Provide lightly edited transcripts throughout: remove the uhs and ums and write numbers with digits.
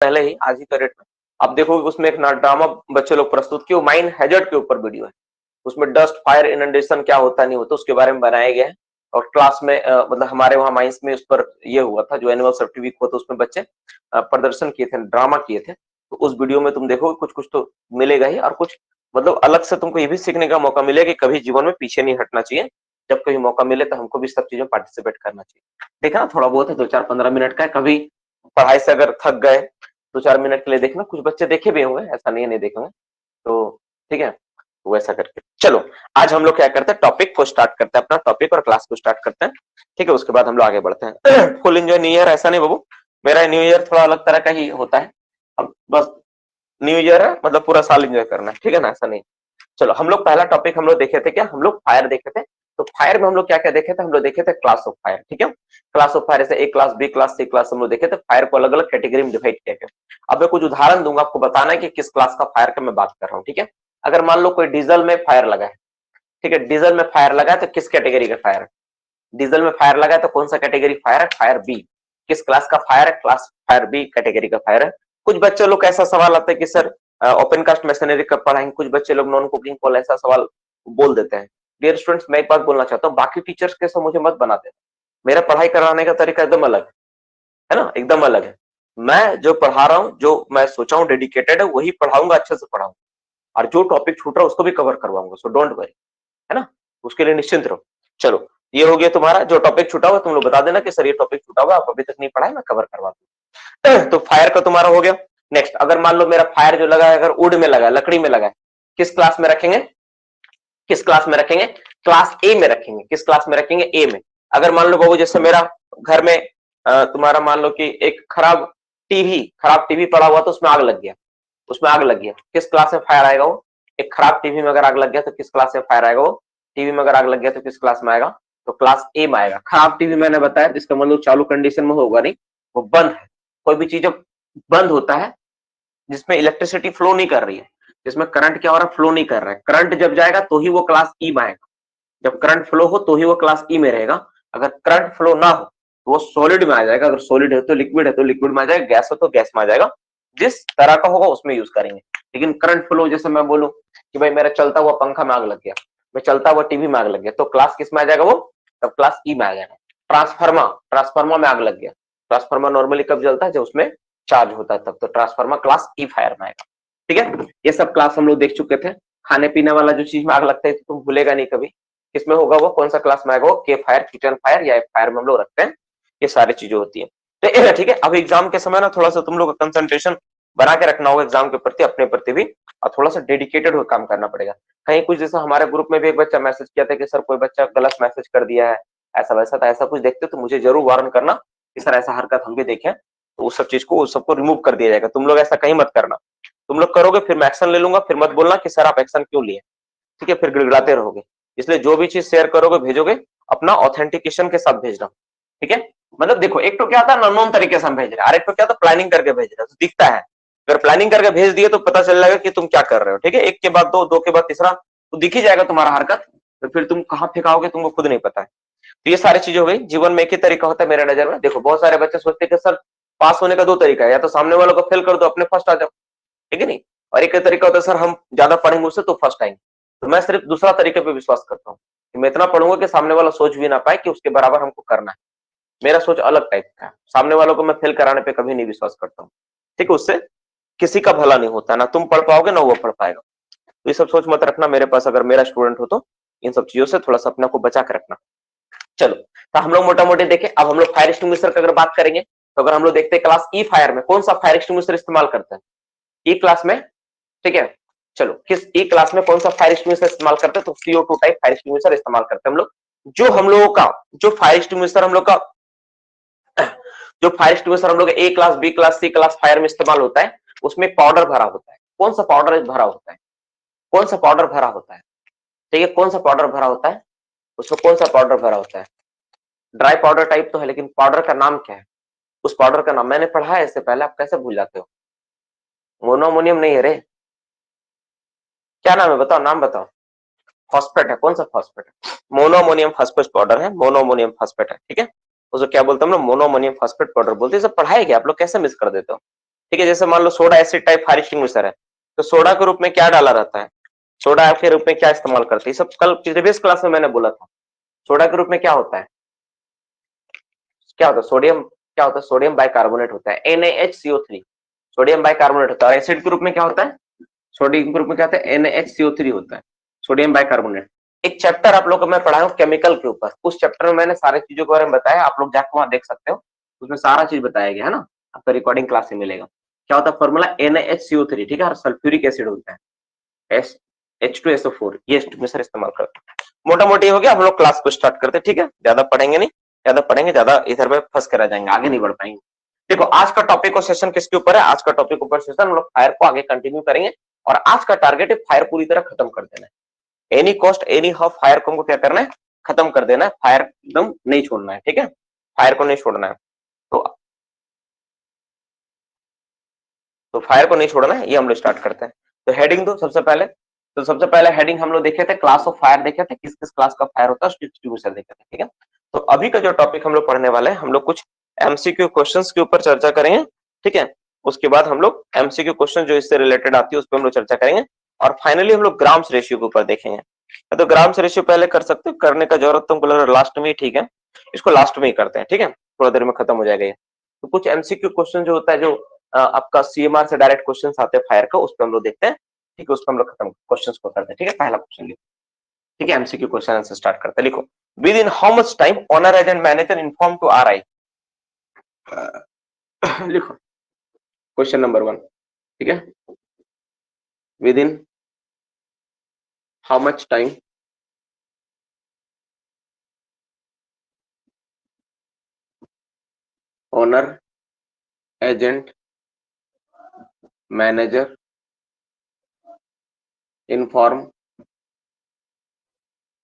पहले ही आज ही का रेट में आप देखोगे उसमें एक ड्रामा बच्चे लोग प्रस्तुत किए, माइन हैजर्ड के ऊपर वीडियो है। उसमें डस्ट फायर इनंडेशन क्या होता नहीं होता उसके बारे में बनाया गया है। और क्लास में मतलब हमारे वहाँ माइंस में उस पर ये हुआ था, जो एनुअल सेफ्टी वीक हुआ था उसमें बच्चे प्रदर्शन किए थे, ड्रामा किए थे। तो उस वीडियो में तुम देखोगे कुछ कुछ तो मिलेगा ही, और कुछ मतलब अलग से तुमको ये भी सीखने का मौका मिलेगा कि कभी जीवन में पीछे नहीं हटना चाहिए। जब कभी मौका मिले तो हमको भी सब चीजों में पार्टिसिपेट करना चाहिए। देखा ना, थोड़ा बहुत है, 2-4-15 मिनट का है। कभी पढ़ाई से अगर थक गए 2-4 मिनट के लिए देखना, कुछ बच्चे देखे भी होंगे, ऐसा नहीं है नहीं देखेंगे। तो ठीक है, तो वैसा करके चलो आज हम लोग क्या करते हैं, टॉपिक को स्टार्ट करते हैं, अपना टॉपिक और क्लास को स्टार्ट करते हैं। ठीक है, उसके बाद हम लोग आगे बढ़ते हैं। फुल एंजॉय न्यू ईयर, ऐसा नहीं बाबू, मेरा न्यू ईयर थोड़ा अलग तरह का ही होता है। अब बस न्यू ईयर है मतलब पूरा साल एंजॉय करना है, ठीक है ना, ऐसा नहीं। चलो हम लोग पहला टॉपिक हम लोग देखे थे क्या, हम लोग फायर देखे थे। तो फायर में हम लोग क्या क्या देखे थे, हम लोग देखे थे क्लास ऑफ फायर। ठीक है, क्लास ऑफ फायर से ए क्लास, बी क्लास, सी क्लास हम लोग देखे थे। फायर को अलग अलग कैटेगरी में डिवाइड किया गया। अब मैं कुछ उदाहरण दूंगा, आपको बताना है कि किस क्लास का फायर का मैं बात कर रहा हूँ। ठीक है, अगर मान लो कोई डीजल में फायर लगा है, ठीक है, डीजल में फायर लगा है तो किस कैटेगरी का फायर है। डीजल में फायर लगा है तो कौन सा कैटेगरी फायर है, फायर बी। किस क्लास का फायर है, क्लास फायर बी कैटेगरी का फायर है। कुछ बच्चे लोग ऐसा सवाल आता है कि सर ओपन कास्ट मशीनरी कब पढ़ाएंगे, कुछ बच्चे लोग नॉन कुकिंग कोल ऐसा सवाल बोल देते हैं। डियर स्टूडेंट्स, मैं एक बात बोलना चाहता हूँ, बाकी टीचर्स के सब मुझे मत बना देना। मेरा पढ़ाई कराने का तरीका एकदम अलग है ना, एकदम अलग है। मैं जो पढ़ा रहा हूँ, जो मैं सोचा हूँ डेडिकेटेड है, वही पढ़ाऊंगा, अच्छे से पढ़ाऊंगा। और जो टॉपिक छूट रहा है उसको भी कवर करवाऊंगा, सो डोंट वरी, है ना, उसके लिए निश्चिंत रहो। चलो ये हो गया तुम्हारा, जो टॉपिक छूटा हुआ तुम लोग बता देना कि सर ये टॉपिक छूटा हुआ, आप अभी तक नहीं पढ़ा है, मैं कवर करवा दूं। तो फायर का तुम्हारा हो गया। नेक्स्ट, अगर मान लो मेरा फायर जो लगा है अगर वुड में लगा है, लकड़ी में लगा है, किस क्लास में रखेंगे, किस क्लास में रखेंगे, क्लास ए में रखेंगे। किस क्लास में रखेंगे, ए में। अगर मान लो बाबू जैसे मेरा घर में तुम्हारा मान लो कि एक खराब टीवी पड़ा हुआ तो उसमें आग लग गया, उसमें आग लग गया, किस क्लास में फायर आएगा वो। एक खराब टीवी में अगर आग लग गया तो किस क्लास में फायर आएगा वो। टीवी में अगर आग लग गया तो किस क्लास में आएगा, तो क्लास ए में आएगा। खराब टीवी मैंने बताया जिसका मतलब चालू कंडीशन में होगा नहीं, वो बंद है। कोई भी चीज जब बंद होता है, जिसमें इलेक्ट्रिसिटी फ्लो नहीं कर रही है, जिसमें करंट क्या हो रहा है, फ्लो नहीं कर रहा है, करंट जब जाएगा तो ही वो क्लास ई में आएगा। जब करंट फ्लो हो तो ही वो क्लास ई में रहेगा। अगर करंट फ्लो ना हो तो वो सॉलिड में आ जाएगा। अगर सॉलिड है तो लिक्विड है तो लिक्विड में आ जाएगा, गैस हो तो गैस में आ जाएगा। जिस तरह का होगा उसमें यूज करेंगे। लेकिन करंट फ्लो, जैसे मैं बोलूं कि भाई मेरा चलता हुआ पंखा में आग लग गया, मैं चलता हुआ टीवी में आग लग गया, तो क्लास किस में आ जाएगा वो, तब क्लास ई में आ जाएगा। ट्रांसफार्मर, ट्रांसफार्मर में आग लग गया, ट्रांसफार्मर नॉर्मली कब जलता है, जब उसमें चार्ज होता है तब, तो ट्रांसफार्मर क्लास ई फायर में आएगा। ठीक है, ये सब क्लास हम लोग देख चुके थे। खाने पीने वाला जो चीज में आग लगता है तो तुम भूलेगा नहीं कभी, किसमें होगा वो, कौन सा क्लास में आएगा वो, के फायर, किचन फायर या फायर में हम लोग रखते हैं। ये सारी चीजें होती है। तो ठीक है, अब एग्जाम के समय ना थोड़ा सा तुम लोग का कंसंट्रेशन बना के रखना होगा एग्जाम के प्रति, अपने प्रति भी, और थोड़ा सा डेडिकेटेड होकर काम करना पड़ेगा। कहीं कुछ जैसा हमारे ग्रुप में भी एक बच्चा मैसेज किया था कि सर कोई बच्चा गलत मैसेज कर दिया है, ऐसा वैसा था, ऐसा कुछ देखते तो मुझे जरूर वार्न करना कि सर ऐसा हरकत हम भी देखें, तो उस सब चीज को, उस सबको रिमूव कर दिया जाएगा। तुम लोग ऐसा कहीं मत करना। तुम लोग करोगे फिर मैं एक्शन ले लूंगा, फिर मत बोलना कि सर आप एक्शन क्यों लिए, ठीक है, फिर गिड़गिड़ाते रहोगे। इसलिए जो भी चीज शेयर करोगे भेजोगे, अपना ऑथेंटिकेशन के साथ भेजना, ठीक है। मतलब देखो, एक तो क्या था अननोन तरीके से हम भेज रहे हैं, और एक तो क्या था प्लानिंग करके भेज रहे हैं, तो दिखता है। अगर प्लानिंग करके भेज दिए तो पता चल जाएगा कि तुम क्या कर रहे हो, ठीक है। एक के बाद दो, दो के बाद तीसरा, तो दिख ही जाएगा तुम्हारा हरकत, तो फिर तुम कहाँ फेंकाओगे तुमको खुद नहीं पता है। तो ये सारी चीजें हो गई। जीवन में एक ही तरीका होता है मेरे नजर में। देखो बहुत सारे बच्चे सोचते हैं कि सर पास होने का दो तरीका है, या तो सामने वालों को फेल कर दो, अपने फर्स्ट आ जाओ, ठीक है नहीं। और एक तरीका होता है सर हम ज्यादा पढ़ेंगे उससे तो फर्स्ट आएंगे। तो मैं सिर्फ दूसरा तरीके पे विश्वास करता हूँ कि मैं इतना पढ़ूंगा कि सामने वाला सोच भी ना पाए कि उसके बराबर हमको करना है। मेरा सोच अलग टाइप का है। सामने वालों को मैं फेल कराने पे कभी नहीं विश्वास करता हूँ, ठीक है। उससे किसी का भला नहीं होता, ना तुम पढ़ पाओगे ना वो पढ़ पाएगा। तो ये सब सोच मत रखना। मेरे पास अगर मेरा स्टूडेंट हो तो इन सब चीजों से थोड़ा सा अपने को बचा के रखना। चलो, तो हम लोग मोटा मोटी देखें। अब हम लोग फायर एक्सटिंग्विशर की अगर बात करेंगे, तो अगर हम लोग देखते हैं क्लास ई फायर में कौन सा फायर एक्सटिंग्विशर इस्तेमाल करते हैं, ई क्लास में, ठीक है। चलो, किस ई क्लास में कौन सा फायर एक्सटिंग्विशर इस्तेमाल करते हैं, तो CO2 टाइप फायर एक्सटिंग्विशर इस्तेमाल करते हैं हम लोग। जो हम लोगों का जो फायर एक्सटिंग्विशर हम लोग का जो फायर एक्सटिंग्विशर हम लोग ए क्लास, बी क्लास, सी क्लास फायर में इस्तेमाल होता है, उसमें पाउडर भरा होता है। कौन सा पाउडर भरा होता है, कौन सा पाउडर भरा होता है, ठीक है, कौन सा पाउडर भरा होता है, उसमें कौन सा पाउडर भरा होता है। ड्राई पाउडर टाइप तो है, लेकिन पाउडर का नाम क्या है, उस पाउडर का नाम मैंने पढ़ा है इससे पहले, आप कैसे भूल जाते हो। मोनोअमोनियम नहीं है रे, क्या नाम है बताओ, नाम बताओ। फॉस्फेट है, कौन सा फॉस्फेट है, मोनोअमोनियम फॉस्फेट पाउडर है, मोनोअमोनियम फॉस्फेट है, ठीक है। उसको क्या बोलते हैं हम लोग, मोनोअमोनियम फॉस्फेट पाउडर बोलते हैं। सब पढ़ाए गया, आप लोग कैसे मिस कर देते हो। ठीक है, जैसे मान लो soda acid type fire extinguisher है, तो सोडा के रूप में क्या डाला रहता है, सोडा के रूप में क्या इस्तेमाल करते हैं, सब कल प्रीवियस क्लास में मैंने बोला था। सोडा के रूप में क्या होता है, क्या होता है, सोडियम, क्या होता है, सोडियम बाइकार्बोनेट होता है, NaHCO3, सोडियम बाइकार्बोनेट होता है। और एसिड के रूप में क्या होता है, सोडियम के रूप में क्या होता है, NaHCO3 होता है, सोडियम बाइकार्बोनेट। एक चैप्टर आप लोगों को मैं पढ़ाया हूँ केमिकल के ऊपर, उस चैप्टर में मैंने सारी चीजों के बारे में बताया, आप लोग जाकर वहां देख सकते हो, उसमें सारा चीज बताया गया है ना, आपका रिकॉर्डिंग क्लास में मिलेगा। क्या होता है फॉर्मूला, NaHCO3, ठीक है, और सल्फ्यूरिक एसिड होता है H2SO4, ये एक्सटिंग्विशर इस्तेमाल करते हैं। मोटा मोटी हो गया, हम लोग क्लास को स्टार्ट करते हैं, ठीक है, ज्यादा पढ़ेंगे नहीं, ज्यादा पढ़ेंगे ज्यादा इधर में फंस कर रह जाएंगे, आगे नहीं बढ़ पाएंगे। देखो आज का टॉपिक और सेशन किसके ऊपर है, आज का टॉपिक ऊपर सेशन हम लोग फायर को आगे कंटिन्यू करेंगे, और आज का टारगेट है फायर पूरी तरह खत्म कर देना है। Any cost any how fire को हमको क्या करना है, खत्म कर देना है, फायर एकदम नहीं छोड़ना है, ठीक है, फायर को नहीं छोड़ना है। तो फायर को नहीं छोड़ना है, ये हम लोग स्टार्ट करते हैं। तो हेडिंग दो सबसे पहले, तो सबसे पहले हेडिंग हम लोग देखे थे, क्लास ऑफ फायर देखे थे, किस किस क्लास का फायर होता है, उसकी डिस्ट्रीब्यूशन देखे थे, ठीक है। तो अभी का जो टॉपिक हम लोग पढ़ने वाले हैं, हम लोग कुछ MCQ क्वेश्चंस के ऊपर चर्चा करेंगे, ठीक है। उसके बाद हम लोग MCQ क्वेश्चन जो इससे रिलेटेड आती है उस पर हम लोग चर्चा करेंगे, और फाइनली हम लोग ग्राम्स रेशियो के ऊपर देखेंगे। तो ग्राम्स रेशियो पहले कर सकते हो, करने का जरूरत तुमको लग रहा है लास्ट में ही, ठीक है, इसको लास्ट में ही करते हैं, ठीक है, थोड़ा देर में खत्म हो जाएगा ये। तो कुछ MCQ क्वेश्चन जो होता है, जो आपका CMR से डायरेक्ट क्वेश्चन आते हैं फायर का, उस पर हम लोग देखते हैं, ठीक है, उसको हम लोग खत्म क्वेश्चंस को करते हैं, ठीक है। पहला क्वेश्चन लिखो, ठीक है, MCQ क्वेश्चन से स्टार्ट करते हैं, लिखो, within how much time owner agent manager inform to RI, लिखो क्वेश्चन नंबर 1, ठीक है, within how much time owner agent manager inform,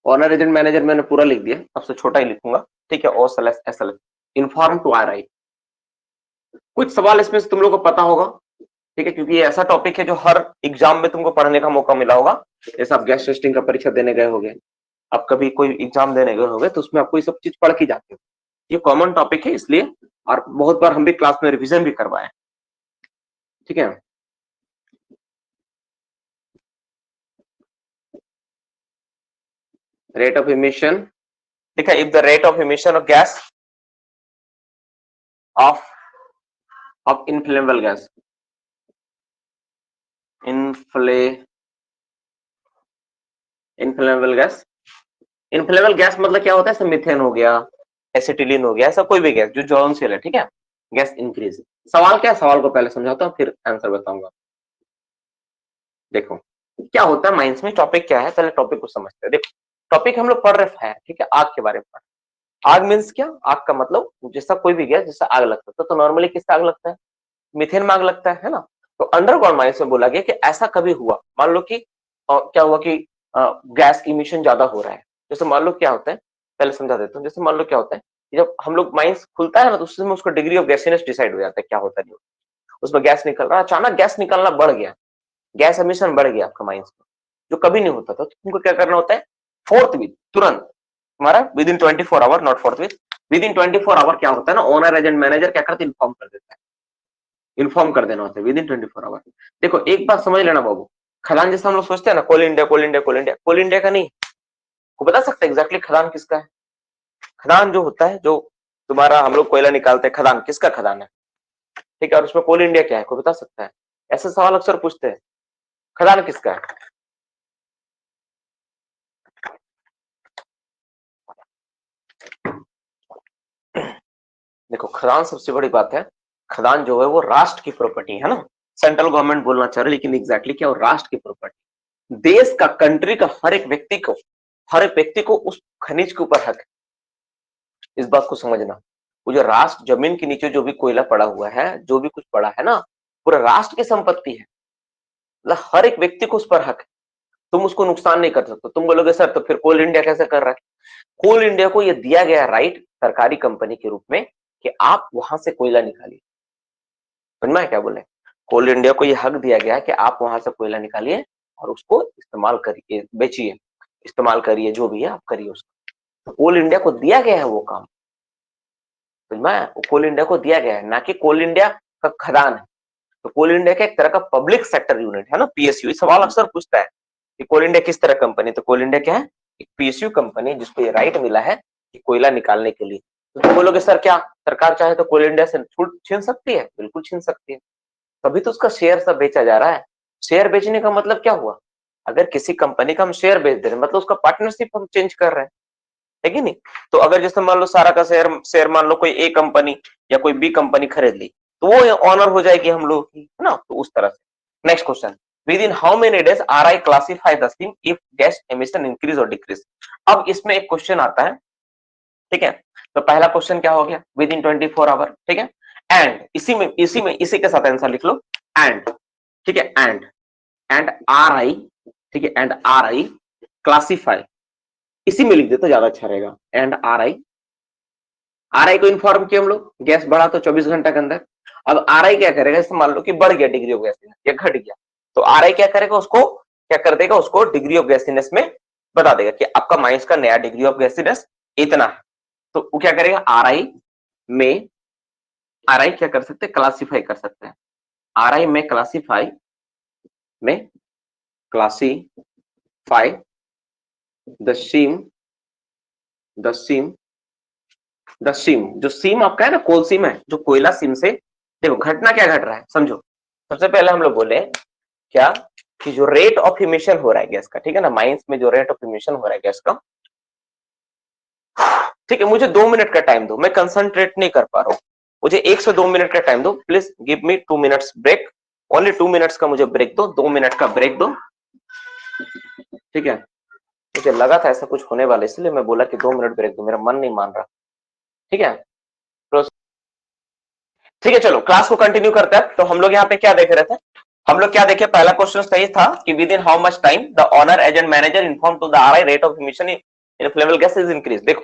owner agent manager मैंने पूरा लिख दिया, सबसे छोटा ही लिखूंगा, ठीक है, OSLS इन्फॉर्म टू RI। कुछ सवाल इसमें से तुम लोग को पता होगा, ठीक है, क्योंकि ये ऐसा टॉपिक है जो हर एग्जाम में तुमको पढ़ने का मौका मिला होगा। जैसे आप गैस टेस्टिंग का परीक्षा देने गए होगे, आप कभी कोई एग्जाम देने गए होगे, तो उसमें आपको ये सब चीज पढ़ के जाते हो, ये कॉमन टॉपिक है इसलिए, और बहुत बार हम भी क्लास में रिवीजन भी करवाए, ठीक है। रेट ऑफ इमिशन, ठीक है, if the rate of emission of gas off inflammable gas, inflammable gas, inflammable gas मतलब क्या होता है, जैसे मीथेन हो गया, एसिटिलीन हो गया, ऐसा कोई भी गैस जो ज्वलनशील है, ठीक है, गैस इंक्रीज। सवाल क्या है, सवाल को पहले समझाता हूँ फिर आंसर बताऊंगा। देखो क्या होता है माइंस में, टॉपिक क्या है, पहले टॉपिक को समझते हैं। देखो टॉपिक हम लोग पढ़ रहे फायर, ठीक है, आग के बारे में पढ़। आग मीन्स क्या, आग का मतलब जैसा कोई भी गैस, जैसा आग लगता है, तो नॉर्मली किससे आग लगता है, मीथेन में आग लगता है ना। तो अंडरग्राउंड माइंस में बोला गया कि ऐसा कभी हुआ, मान लो कि क्या हुआ कि गैस इमिशन ज्यादा हो रहा है। जैसे मान लो क्या होता है, पहले समझा देता हूँ, जैसे मान लो क्या होता है, जब हम लोग माइंस खुलता है ना, तो उसमें उसका डिग्री ऑफ गैसीनेस डिसाइड हो जाता है, क्या होता है नहीं होता। उसमें गैस निकल रहा है, अचानक गैस निकलना बढ़ गया, गैस एमिशन बढ़ गया आपका माइंस में, जो कभी नहीं होता था। तो तुमको क्या करना होता है, फोर्थ विद तुरंत, हमारा within 24 hour, not forthwith, within 24 hour क्या होता है ना, ओनर एजेंट मैनेजर क्या करते हैं, इन्फॉर्म कर देता है, इन्फॉर्म कर देना होता है विद इन 24 आवर। देखो एक बात समझ लेना बाबू, खदान जैसा हम लोग सोचते हैं ना, कोल इंडिया कोल इंडिया कोल इंडिया, कोल इंडिया का नहीं। को बता सकते हैं एग्जैक्टली खदान किसका है, खदान जो होता है, जो तुम्हारा हम लोग कोयला निकालते हैं, खदान किसका खदान है, ठीक है, और उसमें कोल इंडिया क्या है, कोई बता सकता है, ऐसे सवाल अक्सर पूछते हैं, खदान किसका है। देखो खदान सबसे बड़ी बात है, खदान जो है वो राष्ट्र की प्रॉपर्टी है ना, सेंट्रल गवर्नमेंट बोलना चाह रहे, लेकिन एग्जैक्टली क्या, वो राष्ट्र की प्रॉपर्टी, देश का, कंट्री का हर एक व्यक्ति को, हर एक व्यक्ति को उस खनिज के ऊपर हक है। इस बात को समझना, वो जो राष्ट्र जमीन के नीचे जो भी कोयला पड़ा हुआ है, जो भी कुछ पड़ा है ना, पूरा राष्ट्र की संपत्ति है, मतलब हर एक व्यक्ति को उस पर हक है, तुम उसको नुकसान नहीं कर सकते। तुम बोलोगे सर तो फिर कोल इंडिया कैसे कर रहा है, कोल इंडिया को ये दिया गया राइट सरकारी कंपनी के रूप में कि आप वहां से कोयला निकालिए, समझ में क्या बोले, कोल इंडिया को ये हक दिया गया कि आप वहां से कोयला निकालिए और उसको इस्तेमाल करिए, बेचिए, इस्तेमाल करिए, जो भी है आप करिए उसको। तो कोल इंडिया को दिया गया है वो काम, समझ में, कोल इंडिया को दिया गया है, ना कि कोल इंडिया का खदान है। तो कोल इंडिया का एक तरह का पब्लिक सेक्टर यूनिट है ना, पीएसयू। सवाल अक्सर पूछता है कि कोल इंडिया किस तरह कंपनी, तो कोल इंडिया क्या है, एक पीएसयू कंपनी जिसको ये राइट मिला है कि कोयला निकालने के लिए। तो तुम बोलोगे सर क्या सरकार चाहे तो कोल इंडिया से छूट छीन सकती है? बिल्कुल छीन सकती है, तभी तो उसका शेयर सब बेचा जा रहा है। शेयर बेचने का मतलब क्या हुआ, अगर किसी कंपनी का हम शेयर बेच दे रहे हैं मतलब उसका पार्टनरशिप हम चेंज कर रहे हैं, है कि नहीं। तो अगर जैसे मान लो सारा का शेयर शेयर मान लो कोई ए कंपनी या कोई बी कंपनी खरीद ली, तो वो ऑनर हो जाएगी हम लोग की, है ना। तो उस तरह से next question, with in how many days are I classify the scheme if gas emission increase और डिक्रीज। अब इसमें एक क्वेश्चन आता है, ठीक है। तो पहला क्वेश्चन क्या हो गया, विद इन 24 आवर, ठीक है। एंड इसी के साथ आंसर लिख लो, एंड, ठीक है, एंड आर आई, ठीक है, एंड आर आई क्लासिफाई, इसी में लिख दे तो ज्यादा अच्छा रहेगा। एंड आर आई को इन्फॉर्म किया हम लोग, गैस बढ़ा तो 24 घंटा के अंदर। अब आर आई क्या करेगा, जैसे मान लो कि बढ़ गया डिग्री ऑफ गैसीनेस या घट गया, तो आर आई क्या करेगा, उसको क्या कर देगा, उसको डिग्री ऑफ गैसीनेस में बता देगा कि आपका माइंस का नया डिग्री ऑफ गैसीनेस इतना है। तो वो क्या करेगा, आर आई क्या कर सकते हैं, क्लासीफाई कर सकते हैं। आर आई में क्लासीफाई द सीम, जो सीम आपका है ना, कोल सीम है, जो कोयला सीम से, देखो घटना क्या घट रहा है समझो। सबसे पहले हम लोग बोले क्या कि जो रेट ऑफ इमिशन हो रहा है गैस का, ठीक है ना, माइंस में जो रेट ऑफ इमिशन हो रहा है गैस का, ठीक है। मुझे 2 मिनट का टाइम दो, मैं कंसंट्रेट नहीं कर पा रहा हूं, मुझे 1 से 2 मिनट का टाइम दो, please give me 2 minutes break, only 2 minutes का मुझे ब्रेक दो, 2 मिनट का ब्रेक दो, ठीक है। मुझे लगा था ऐसा कुछ होने वाला, इसलिए मैं बोला कि 2 मिनट ब्रेक दो, मेरा मन नहीं मान रहा, ठीक है। ठीक है, चलो क्लास को कंटिन्यू करते हैं। तो हम लोग यहाँ पे क्या देख रहे थे, हम लोग क्या देखे, पहला क्वेश्चन सही था कि within how much time the owner agent manager inform to the RI rate of emission in flammable gas is increase. देखो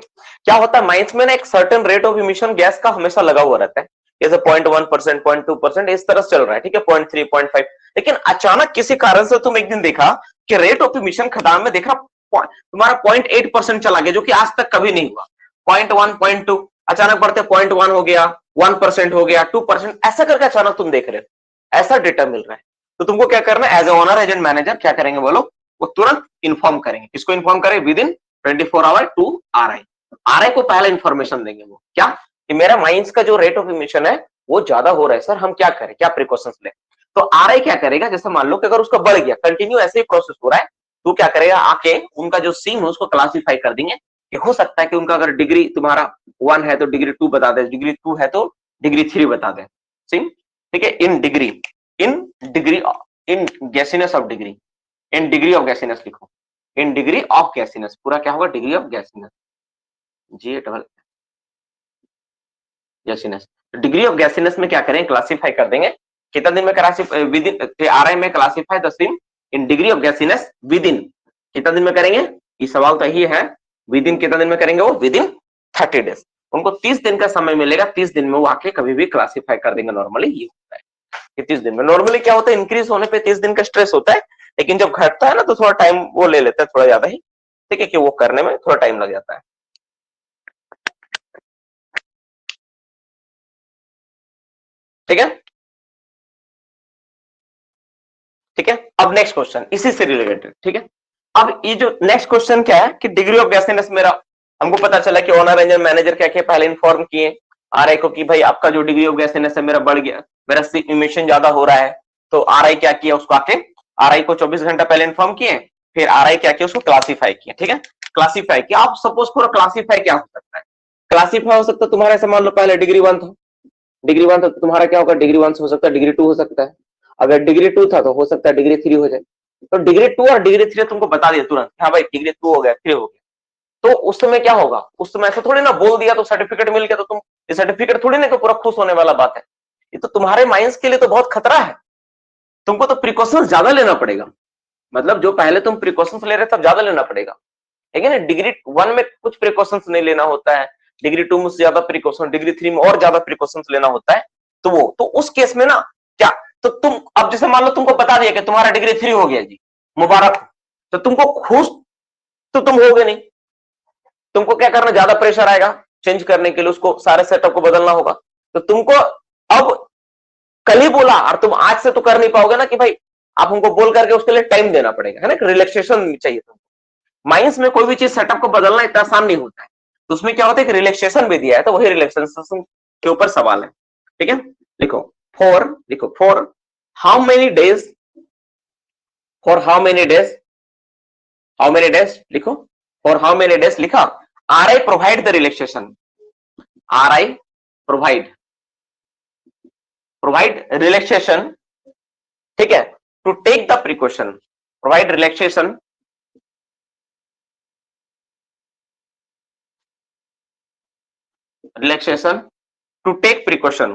क्या होता है, माइंस में ना एक certain rate of emission gas का हमेशा लगा हुआ रहता है, जैसे 0.1%, 0.2% इस तरह से चल रहा है, ठीक है, 0.3, 0.5। लेकिन अचानक किसी कारण से तुम एक दिन देखा कि रेट ऑफ इमिशन खदान में देखा तुम्हारा 0.8% चला गया, जो कि आज तक कभी नहीं हुआ। 0.1, 0.2 अचानक बढ़ते 0.1 हो गया, 1% हो गया, 2%, ऐसा करके अचानक तुम देख रहे हो, ऐसा डेटा मिल रहा है। तो तुमको क्या करना है, as a owner agent manager क्या करेंगे बोलो, वो तुरंत इन्फॉर्म करेंगे, किसको इन्फॉर्म करेंगे, within 24 hour to RI. RI को पहले इन्फॉर्मेशन देंगे, वो क्या कि मेरा माइंस का जो रेट ऑफ इमिशन है वो ज्यादा हो रहा है सर, हम क्या करें, क्या प्रिकॉशंस लें। तो आरआई क्या करेगा, जैसे मान लो कि अगर उसका बढ़ गया, कंटिन्यू ऐसे ही प्रोसेस हो रहा है, तो क्या करेगा, आके उनका जो सीम है उसको क्लासिफाई कर देंगे कि हो सकता है कि उनका अगर डिग्री तुम्हारा 1 है तो डिग्री 2 बता दे, डिग्री 2 है तो डिग्री 3 बता दे, सीम, ठीक है। In degree in gassiness of degree, in degree of gassiness लिखो, इन डिग्री ऑफ गैसीनेस, पूरा क्या होगा, डिग्री ऑफ गैसीनेस, जी double gassiness. Degree of gassiness में क्या करें, क्लासिफाई कर देंगे, कितना दिन में क्लासिफाई, विद इन आरआई में classify the seam in degree of gassiness within, कितना दिन में करेंगे, ये सवाल तो यही है, विद इन कितना दिन में करेंगे, वो विद इन 30 डेज। उनको 30 दिन का समय मिलेगा, 30 दिन में वो आके कभी भी क्लासिफाई कर देंगे। नॉर्मली ये होता है कि 30 दिन में, नॉर्मली क्या होता है, इंक्रीज होने पे 30 दिन का स्ट्रेस होता है, लेकिन जब घटता है ना तो थोड़ा टाइम वो ले लेता है, थोड़ा ज्यादा ही, ठीक है, कि वो करने में थोड़ा टाइम लग जाता है, ठीक है, ठीक है। अब नेक्स्ट क्वेश्चन इसी से रिलेटेड, ठीक है। अब ये जो नेक्स्ट क्वेश्चन क्या है कि डिग्री ऑफ गैसीनेस मेरा, हमको पता चला कि ओनर एंजन मैनेजर क्या किया, पहले इन्फॉर्म किए आरआई को कि भाई आपका जो डिग्री ऑफ गैसीनेस है मेरा बढ़ गया, मेरा इमिशन ज्यादा हो रहा है। तो आरआई क्या किया, उसको आके आरआई को 24 घंटा पहले इन्फॉर्म किए, फिर आरआई क्या किया, उसको क्लासीफाई किया, ठीक है, क्लासीफाई किया। आप सपोज करो क्लासीफाई क्या हो सकता है, क्लासीफाई हो सकता है तुम्हारा, ऐसा मान लो पहले डिग्री 1 था, डिग्री 1 था तो तुम्हारा क्या होगा, डिग्री 1 से हो सकता है डिग्री 2 हो सकता है, अगर डिग्री 2 था तो हो सकता है डिग्री 3 हो जाए। तो डिग्री 2 और डिग्री 3 तुमको बता दिया तुरंत, हाँ भाई डिग्री 2 हो गया, 3 हो गया, तो उस समय क्या होगा, उस समय ऐसा थोड़ी ना बोल दिया तो सर्टिफिकेट मिल गया तो तुम, ये सर्टिफिकेट थोड़ी ना कि पूरा खुश होने वाला बात है, ये तो तुम्हारे माइंस के लिए तो बहुत खतरा है, तुमको तो प्रिकॉशंस ज्यादा लेना पड़ेगा, मतलब जो पहले तुम प्रिकॉशंस ले रहे तब ज्यादा लेना पड़ेगा, ठीक है ना। डिग्री 1 में कुछ प्रिकॉशंस नहीं लेना होता है, डिग्री 2 में ज्यादा प्रिकॉशन, डिग्री 3 में और ज्यादा प्रिकॉशंस लेना होता है। तो वो तो उस केस में ना क्या, तो तुम अब जैसे मान लो तुमको बता दिया कि तुम्हारा डिग्री 3 हो गया जी, मुबारक, तो तुमको खुश तो तुम होगे नहीं, तुमको क्या करना, ज्यादा प्रेशर आएगा चेंज करने के लिए, उसको सारे सेटअप को बदलना होगा। तो तुमको अब कल ही बोला और तुम आज से तो कर नहीं पाओगे ना कि भाई आप हमको बोल करके उसके लिए टाइम देना पड़ेगा, है ना, रिलैक्सेशन चाहिए तुमको। माइंस में कोई भी चीज सेटअप को बदलना इतना आसान नहीं होता है, तो उसमें क्या होता है कि रिलैक्सेशन भी दिया है, तो वही रिलैक्सेशन के ऊपर सवाल है। ठीक है, लिखो for how many days, for how many days, how many days लिखो, फॉर हाउ मेनी डेज लिखा, R I provide the relaxation, R I provide relaxation, ठीक है, to take the precaution, provide relaxation to take precaution,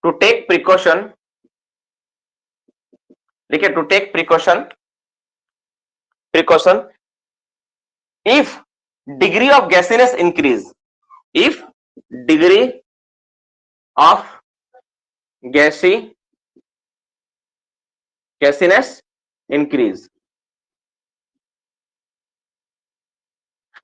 to take precaution, देखिए to take precaution if degree of gassiness increase, if degree of gassiness increase.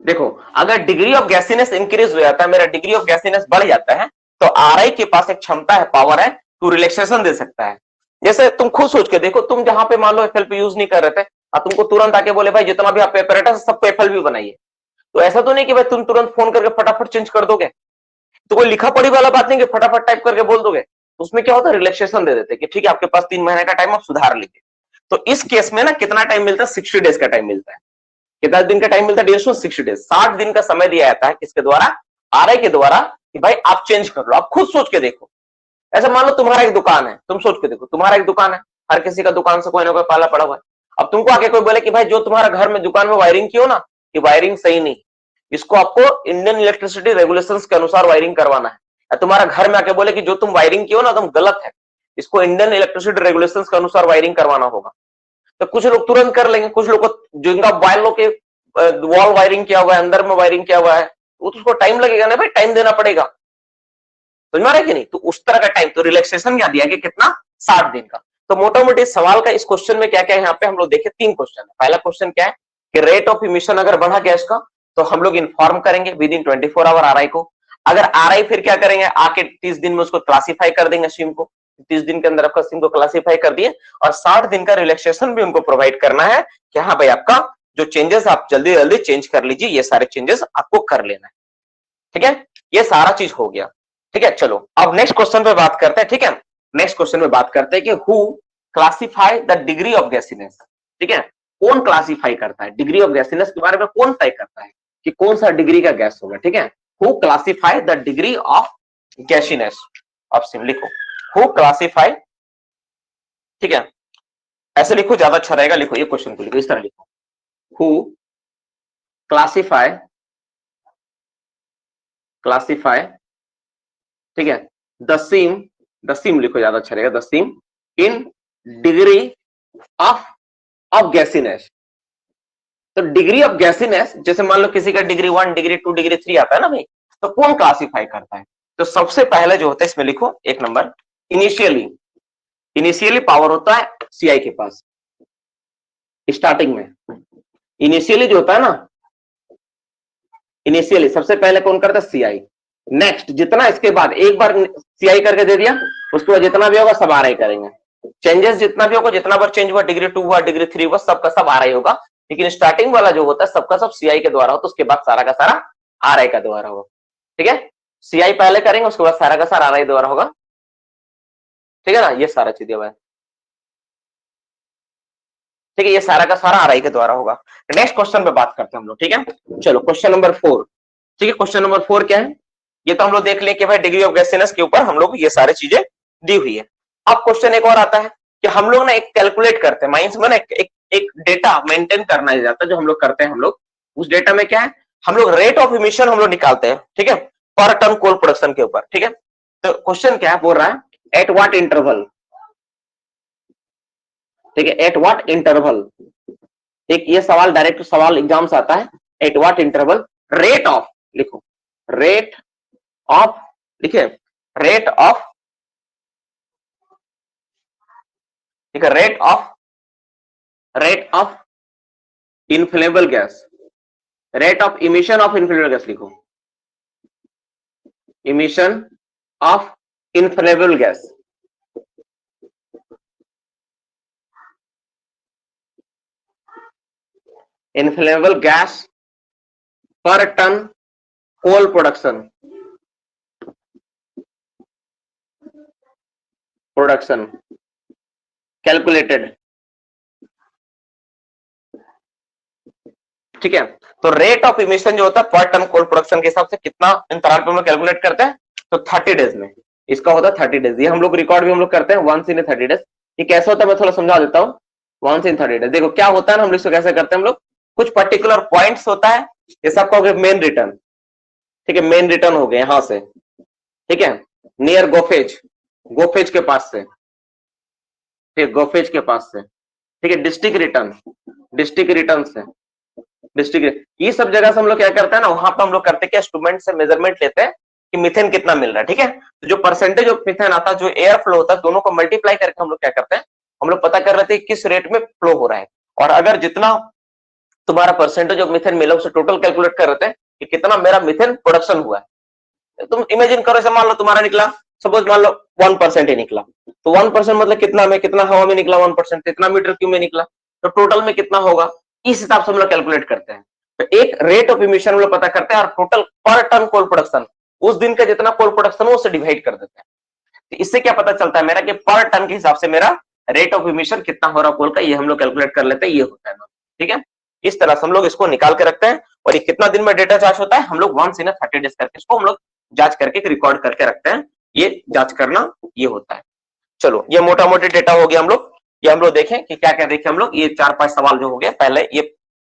देखो अगर degree of gassiness increase हो जाता है, मेरा degree of गैसीनेस बढ़ जाता है, तो आरआई के पास एक क्षमता है, पावर है, टू रिलैक्सेशन दे सकता है। जैसे तुम खुद सोच के देखो, तुम जहां पे मान लो एफएलपी यूज नहीं कर रहे थे और तुमको तुरंत आके बोले भाई जितना भी आप एपरेटस सबको एफएलपी बनाइए, तो ऐसा तो नहीं कि भाई तुम तुरंत फोन करके फटाफट चेंज कर दोगे, तो कोई लिखा पढ़ी वाला बात नहीं कि फटाफट टाइप करके बोल दोगे। उसमें क्या होता है, रिलैक्सेशन दे देते कि ठीक है आपके पास 3 महीने का टाइम, आप सुधार लीजिए। तो इस केस में ना कितना टाइम मिलता है, 60 डेज का टाइम मिलता है। कितना दिन का टाइम मिलता है, 60 डेज, 60 दिन का समय दिया जाता है किसके द्वारा, आरआई के द्वारा, कि भाई आप चेंज कर लो। आप खुद सोच के देखो, ऐसा मान लो तुम्हारा एक दुकान है, तुम सोच के देखो तुम्हारा एक दुकान है, हर किसी का दुकान से कोई ना कोई पाला पड़ा हुआ है। अब तुमको आके कोई बोले कि भाई जो तुम्हारा घर में दुकान में वायरिंग की हो ना, ये वायरिंग सही नहीं, इसको आपको इंडियन इलेक्ट्रिसिटी रेगुलेशंस के अनुसार वायरिंग करवाना है। या तुम्हारा घर में आके बोले कि जो तुम वायरिंग की हो ना एकदम गलत है, इसको इंडियन इलेक्ट्रिसिटी रेगुलेशंस के अनुसार वायरिंग करवाना होगा, तो कुछ लोग तुरंत कर लेंगे, कुछ लोग को जिनका वायरों के वॉल वायरिंग किया हुआ है, अंदर में वायरिंग किया हुआ है, वो तो उसको टाइम लगेगा ना भाई, टाइम देना पड़ेगा, समझ में आ रहा है कि नहीं। तो उस तरह का टाइम, तो रिलैक्सेशन क्या दिया कि कितना, 60 दिन का। तो मोटा मोटी सवाल का इस क्वेश्चन में क्या क्या है, यहाँ पे हम लोग देखे 3 क्वेश्चन है। पहला क्वेश्चन क्या है कि रेट ऑफ इमिशन अगर बढ़ा गैस का तो हम लोग इन्फॉर्म करेंगे विद इन 24 आवर आरआई को। अगर आरआई फिर क्या करेंगे, आके 30 दिन में उसको क्लासिफाई कर देंगे सिम को, 30 दिन के अंदर आपका सिम को क्लासिफाई कर दिए, और 60 दिन का रिलैक्सेशन भी उनको प्रोवाइड करना है कि हाँ भाई आपका जो चेंजेस आप जल्दी जल्दी चेंज कर लीजिए, ये सारे चेंजेस आपको कर लेना है। ठीक है, ये सारा चीज हो गया। ठीक है, चलो अब नेक्स्ट क्वेश्चन पे बात करते हैं। ठीक है, नेक्स्ट क्वेश्चन में बात करते हैं कि who classify the degree of gassiness. ठीक है, कौन क्लासिफाई करता है डिग्री ऑफ गैसीनेस के बारे में, कौन तय करता है कि कौन सा डिग्री का गैस होगा। ठीक है, who classify the degree of gassiness, option लिखो, हु क्लासिफाई। ठीक है, ऐसे लिखो ज्यादा अच्छा रहेगा, लिखो ये क्वेश्चन को लिखो इस तरह लिखो, हु क्लासिफाई, ठीक है, द सिम लिखो ज्यादा अच्छा रहेगा, the seam in degree of gassiness. तो डिग्री ऑफ गैसीनेस, जैसे मान लो किसी का डिग्री 1, डिग्री 2, डिग्री 3 आता है ना भाई, तो कौन क्लासिफाई करता है। तो सबसे पहले जो होता है इसमें लिखो 1 नंबर, इनिशियली पावर होता है सीआई के पास, स्टार्टिंग में इनिशियली जो होता है ना, इनिशियली सबसे पहले कौन करता है, सीआई। नेक्स्ट जितना इसके बाद एक बार सीआई करके दे दिया, उसके बाद जितना भी होगा सब आरआई करेंगे, चेंजेस जितना भी होगा, जितना बार चेंज हुआ, डिग्री 2 हुआ, डिग्री 3 हुआ, सबका सब आरआई होगा। लेकिन स्टार्टिंग वाला जो होता है सबका सब सीआई के द्वारा होता है, उसके बाद सारा का सारा आरआई का द्वारा होगा। ठीक है, सीआई पहले करेंगे, उसके बाद सारा का सारा आरआई द्वारा होगा। ठीक है ना, ये सारा चीजें हुआ है। ठीक है, ये सारा का सारा आरआई के द्वारा होगा। नेक्स्ट क्वेश्चन पे बात करते हैं हम लोग। ठीक है, चलो क्वेश्चन नंबर 4। ठीक है, क्वेश्चन नंबर 4 क्या है, ये तो हम लोग देख लें कि भाई डिग्री ऑफ गैसीनेस के ऊपर हम लोग ये सारी चीजें दी हुई है। अब क्वेश्चन एक और आता है कि हम लोग ना एक कैलकुलेट करते हैं, माइंड्स में ना एक डेटा मेंटेन करना जाता है, जो हम लोग करते हैं। हम लोग उस डेटा में क्या है, हम लोग रेट ऑफ इमिशन हम लोग निकालते हैं। ठीक है, पर टन कोल प्रोडक्शन के ऊपर। ठीक है, तो क्वेश्चन क्या है, बोल रहा है एट व्हाट इंटरवल। ठीक है, एट व्हाट इंटरवल, एक ये सवाल डायरेक्ट सवाल एग्जाम से आता है, eight what interval rate of, लिखो रेट ऑफ, लिखे रेट ऑफ, ठीक है, rate of inflammable gas, rate of emission of inflammable gas लिखो, emission of inflammable gas. Inflammable gas per ton coal production calculated. ठीक है, तो रेट ऑफ इमिशन जो होता है पर टन कोल प्रोडक्शन के हिसाब से कितना अंतराल पे हम लोग कैलकुलेट करते हैं, तो 30 डेज में इसका होता है 30 डेज। ये हम लोग रिकॉर्ड भी हम लोग करते हैं वंस इन 30 डेज। ये कैसे होता है मैं थोड़ा समझा देता हूँ। वंस इन 30 डेज देखो क्या होता है ना, हम लोग इसको कैसे करते हैं, हम लोग कुछ पर्टिकुलर पॉइंट्स होता है, जैसे आपका हो गया मेन रिटर्न, ठीक है, मेन रिटर्न हो गया यहां से, ठीक है, नियर गोफेज, गोफेज के पास से, ठीक है, गोफेज के पास से, ठीक है, डिस्ट्रिक्ट रिटर्न, डिस्ट्रिक्ट रिटर्न से, डिस्ट्रिक्ट, ये सब जगह से हम लोग क्या करते हैं ना, वहां पर हम लोग करते हैं कि इंस्ट्रूमेंट से मेजरमेंट लेते हैं कि मीथेन कितना मिल रहा है, ठीक है। तो जो परसेंटेज ऑफ मीथेन आता है, जो एयर फ्लो होता है, दोनों को मल्टीप्लाई करके हम लोग क्या करते हैं, हम लोग पता कर रहे थे किस रेट में फ्लो हो रहा है, और अगर जितना तुम्हारा परसेंटेज ऑफ मीथेन मिला उसे टोटल कैलकुलेट कर रहे थे कि कितना मेरा मीथेन प्रोडक्शन हुआ है। तुम इमेजिन करो, ऐसे मान लो तुम्हारा निकला, सपोज मान लो 1% ही निकला, तो 1% मतलब कितना में, कितना हवा में निकला 1%, कितना मीटर क्यूब में निकला, तो टोटल में कितना होगा, इस हिसाब से हम लोग कैलकुलेट करते हैं। तो एक रेट ऑफ इमिशन हम लोग पता करते हैं और टोटल पर टन कोल प्रोडक्शन उस दिन का जितना कोल प्रोडक्शन हो उससे डिवाइड कर देते हैं। तो इससे क्या पता चलता है मेरा कि पर टन के हिसाब से मेरा रेट ऑफ इमिशन कितना हो रहा कोल का, ये हम लोग कैलकुलेट कर लेते हैं, ये होता है, ठीक है। इस तरह से हम लोग इसको निकाल के रखते हैं, और ये कितना दिन में डेटा जांच होता है, हम लोग वंस इन 30 डेज करके इसको हम लोग जांच करके रिकॉर्ड करके रखते हैं, ये जांच करना ये होता है। चलो ये मोटा मोटी डेटा हो गया हम लोग, ये हम लोग देखें कि क्या क्या देखें हम लोग, ये 4-5 सवाल जो हो गया, पहले ये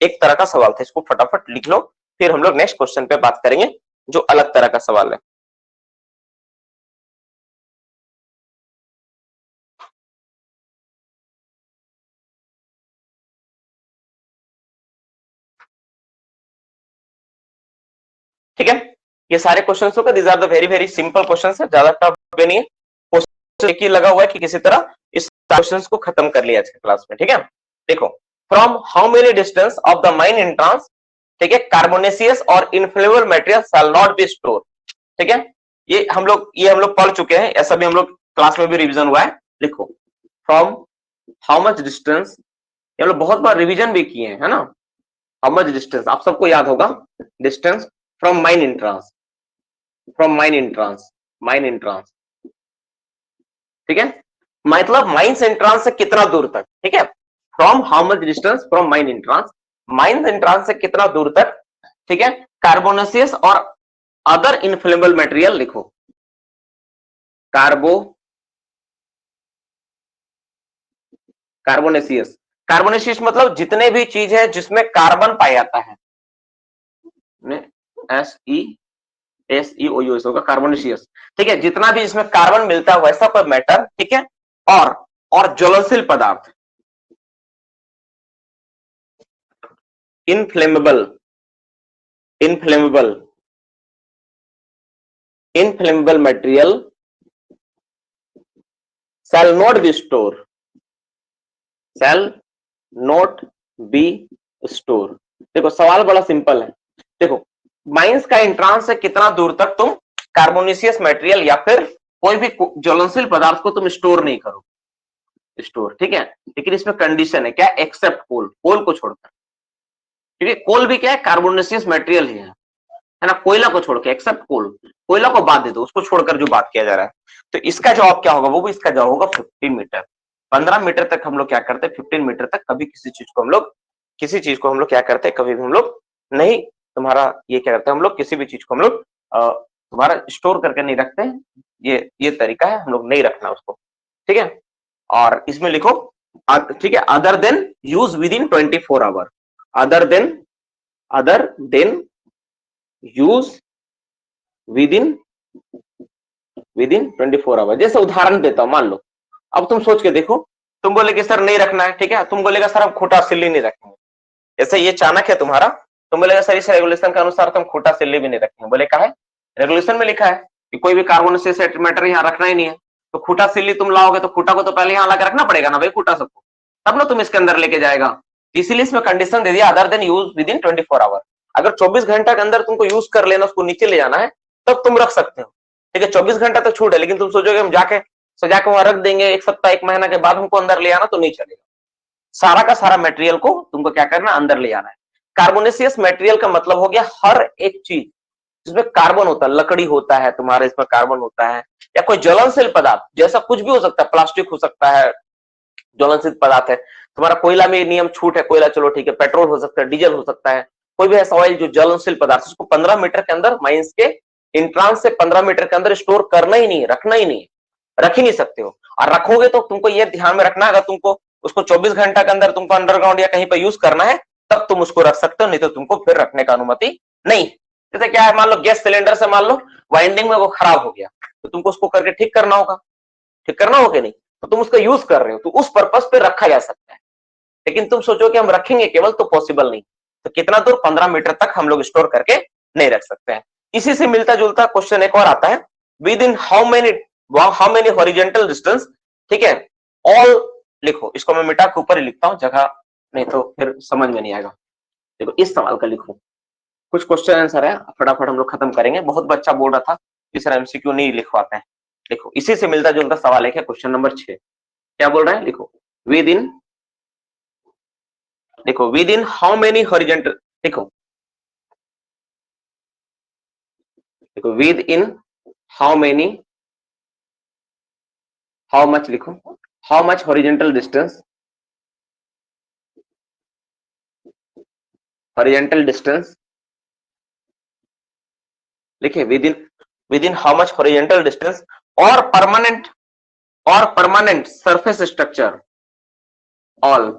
एक तरह का सवाल था, इसको फटाफट लिख लो, फिर हम लोग नेक्स्ट क्वेश्चन पे बात करेंगे जो अलग तरह का सवाल है। ठीक है, ये सारे क्वेश्चंस होगा, these are the very very simple questions है, ज्यादा टफ भी नहीं है, क्वेश्चन एक ही लगा हुआ है कि किसी तरह इस क्वेश्चंस को खत्म कर लिया आज के क्लास में, ठीक है। देखो, from how many distance of the mine entrance, ठीक है, कार्बोनेसियस और inflammable material shall not be store, ठीक है, ये हम लोग पढ़ चुके हैं, ऐसा भी हम लोग क्लास में भी रिवीजन हुआ है। लिखो, फ्रॉम हाउ मच डिस्टेंस, ये हम लोग बहुत बार रिवीजन भी किए हैं, है ना। हाउ मच डिस्टेंस आप सबको याद होगा, distance from mine entrance, from mine entrance, mine entrance, ठीक है, मतलब माइंस एंट्रेंस से कितना दूर तक, ठीक है, from how much distance from mine entrance, mines entrance से कितना दूर तक, ठीक है, कार्बोनेसियस और अदर इनफ्लेमेबल मटेरियल, लिखो कार्बोनेसियस, कार्बोनेसियस मतलब जितने भी चीज है जिसमें कार्बन पाया जाता है, SESEOUS होगा कार्बोनेसियस, ठीक है, जितना भी इसमें कार्बन मिलता है वैसा कोई मैटर, ठीक है, और ज्वलनशील पदार्थ, inflammable, inflammable, inflammable material shall not be stored, shall not be stored। देखो सवाल बड़ा सिंपल है, देखो माइंस का एंट्रेंस से कितना दूर तक तुम कार्बोनेसियस मटेरियल या फिर कोई भी ज्वलनशील पदार्थ को तुम स्टोर नहीं करो, स्टोर, ठीक है, लेकिन इसमें कंडीशन है क्या, एक्सेप्ट कोल, कोल को छोड़कर, ठीक है, कोल भी क्या है, कार्बोनेसियस मटेरियल ही है ना, कोयला को छोड़ के, एक्सेप्ट कोल, कोयला को बात दे दो, उसको छोड़कर जो बात किया जा रहा है। तो इसका जवाब क्या होगा, वो भी इसका जवाब होगा 15 मीटर, 15 मीटर तक हम लोग क्या करते हैं, 15 मीटर तक कभी किसी चीज को हम लोग क्या करते हैं, कभी भी हम लोग नहीं, तुम्हारा ये क्या करते हैं, हम लोग किसी भी चीज को हम लोग तुम्हारा स्टोर करके नहीं रखते हैं, ये तरीका है, हम लोग नहीं रखना उसको, ठीक है। और इसमें लिखो, ठीक है, other than use within 24 hour, other than use within 24 hour. जैसे उदाहरण देता हूं, मान लो अब तुम सोच के देखो, तुम बोले कि सर नहीं रखना है, ठीक है, तुम बोलेगा सर हम खोटा सिल्ली नहीं रखेंगे, जैसे ये चाणक है तुम्हारा, तुम बोलेगा सर इस रेगुलेशन के अनुसार तुम खोटा सिल्ली भी नहीं रखेंगे, बोले कहा है, रेगुलेशन में लिखा है कि कोई भी कार्बोनेसियस मैटर यहाँ रखना ही नहीं है, तो खूटा सिल्ली तुम लाओगे तो खूटा को तो पहले यहाँ लगा रखना पड़ेगा ना भाई, खूटा सबको, तब ना तुम इसके अंदर लेके जाएगा, इसीलिए इसमें कंडीशन दे दिया other than use within 24 hour. अगर 24 घंटा के अंदर तुमको यूज कर लेना, उसको नीचे ले जाना है, तब तुम रख सकते हो, ठीक है, 24 घंटा तो छूट है, लेकिन तुम सोचोगे हम जाके सजा के वहां रख देंगे, एक सप्ताह एक महीना के बाद हमको अंदर ले आना, तो नहीं चलेगा। सारा का सारा मटेरियल को तुमको क्या करना, अंदर ले आना है। कार्बोनेशियस मटेरियल का मतलब हो गया हर एक चीज जिसमें कार्बन होता है, लकड़ी होता है तुम्हारे, इसमें कार्बन होता है, या कोई ज्वलनशील पदार्थ जैसा कुछ भी हो सकता है, प्लास्टिक हो सकता है, ज्वलनशील पदार्थ है। तुम्हारा कोयला में नियम छूट है, कोयला चलो ठीक है, पेट्रोल हो सकता है, डीजल हो सकता है, कोई भी ऐसा ऑयल जो ज्वलनशील पदार्थ, उसको 15 मीटर के अंदर, माइंस के इंट्रांस से 15 मीटर के अंदर स्टोर करना ही नहीं, रखना ही नहीं, रख ही नहीं सकते हो। और रखोगे तो तुमको ये ध्यान में रखना है, अगर तुमको उसको 24 घंटा के अंदर तुमको अंडरग्राउंड या कहीं पर यूज करना है, तब तुम उसको रख सकते हो, नहीं तो तुमको फिर रखने का अनुमति नहीं। जैसे क्या है, मान लो गैस सिलेंडर से मान लो वाइंडिंग में वो खराब हो गया, तो तुमको उसको करके ठीक करना होगा, ठीक करना होगा कि नहीं, तो तुम उसका यूज कर रहे हो, तो उस पर्पस पे रखा जा सकता है। लेकिन तुम सोचो कि हम रखेंगे केवल, तो पॉसिबल नहीं। तो कितना दूर, 15 मीटर तक हम लोग स्टोर करके नहीं रख सकते हैं। इसी से मिलता जुलता क्वेश्चन एक और आता है, within how many horizontal distance, ठीक है, ऑल लिखो, इसको मैं मिटा के ऊपर ही लिखता हूं, जगह नहीं तो फिर समझ में नहीं आएगा। देखो इस सवाल का लिखो, कुछ क्वेश्चन आंसर है, फटाफट हम लोग खत्म करेंगे। बहुत बच्चा बोल रहा था इस तरह एमसीक्यू नहीं लिखवाते हैं। देखो इसी से मिलता जुलता सवाल है, क्वेश्चन नंबर 6 क्या बोल रहा है, लिखो विद इन, देखो within how many horizontal, देखो देखो within how many, how much लिखो, how much horizontal distance, horizontal distance लिखे, within how much horizontal distance और permanent surface structure, all